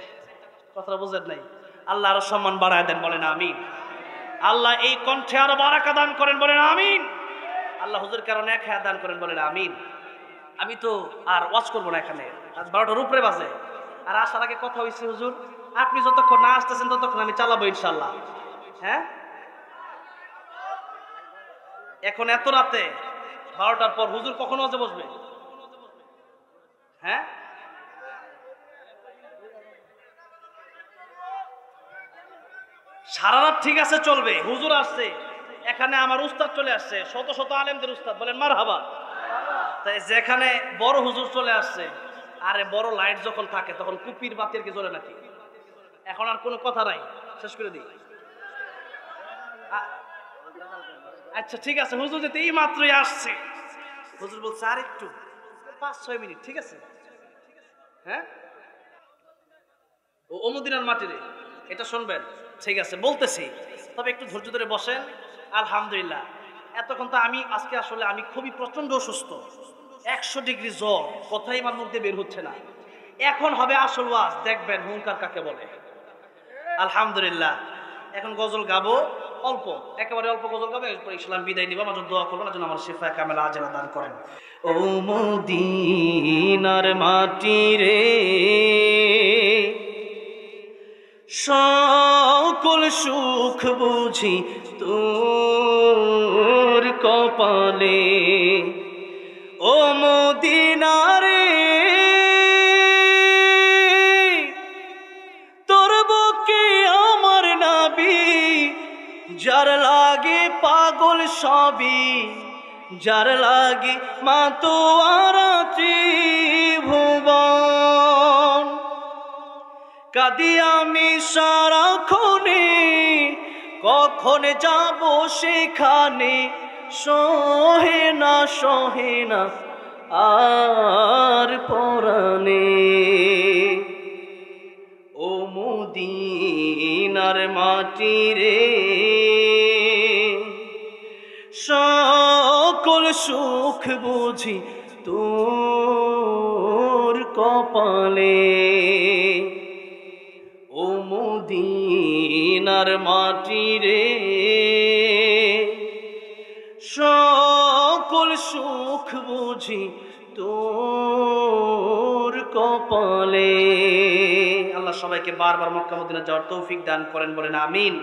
A: কথাটা বুঝেন নাই? আল্লাহ আরো সম্মান বাড়ায় দেন, বলেন আমিন। আল্লাহ এই কণ্ঠে আরো বারাকা দান করেন, বলেন আমিন। আল্লাহ হুজুর কারণে এক হায়াত দান করেন, বলেন আমিন। আমি তো আর ওয়াজ করবো না এখানে, আজ 12টার উপরে বাজে। আর আসার আগে কথা হয়েছে, হুজুর আপনি যতক্ষণ না আসতেছেন ততক্ষণ আমি চালাবো ইনশাল্লাহ। হ্যাঁ, এখন এত রাতে 12টার পর হুজুর কখন ওয়াজে বসবে? হ্যাঁ, সারা রাত ঠিক আছে, চলবে। হুজুর আসছে, এখানে আমার উস্তাদ চলে আসছে, শত শত আলেমদের উস্তাদ, বলেন মারহাবা। তাই যেখানে বড় হুজুর চলে আসছে, আরে বড় লাইট যখন থাকে তখন কুপির বাতির কি জ্বলে নাকি? এখন আর কোনো কথা নাই, শেষ করে দিই। আচ্ছা ঠিক আছে, হুজুর যেতে এই মাত্রই আসছে, হুজুর বলছে আর একটু 5-6 মিনিট, ঠিক আছে? হ্যাঁ, ও মদিনার মাটিরে এটা শুনবেন, ঠিক আছে বলতেছি, তবে একটু ধৈর্য ধরে বসেন। আলহামদুলিল্লাহ, এতক্ষণ তো আমি আজকে আসলে আমি খুবই প্রচন্ড অসুস্থ, 100 ডিগ্রি জ্বর, কথাই আমার মুখ দিয়ে বের হচ্ছে না। এখন হবে আসল ওয়াজ, দেখবেন হুঙ্কার কাকে বলে। আলহামদুলিল্লাহ, এখন গজল গাবো, অল্প, একেবারে অল্প গজল গাবো, এরপর ইসলাম বিদায় নিব। আমার জন্য দোয়া করবেন, যেন আমার শিফা কামেলা আজেলা দান করেন। ও মদিনার মাটি রে, সকল সুখ বুঝি তোর কপালে। ও মদিনা রে, তোর বুকে আমার নবী, যার লাগে পাগল সবই, যার লাগে মাতোয়ারা ত্রিভুবন। কাঁদি আমি সারাক্ষণে, কখন যাব সেখানে, সহে না আর পরাণে। ও মদিনার মাটি রে, সকল সুখ বুঝি তোর কপালে। ও মদিনার মাটি রে, সকল সুখ বুঝি তোর কপালে। আল্লাহ সবাইকে বারবার মক্কা মদিনা যাওয়ার তৌফিক দান করেন, বলেন আমিন।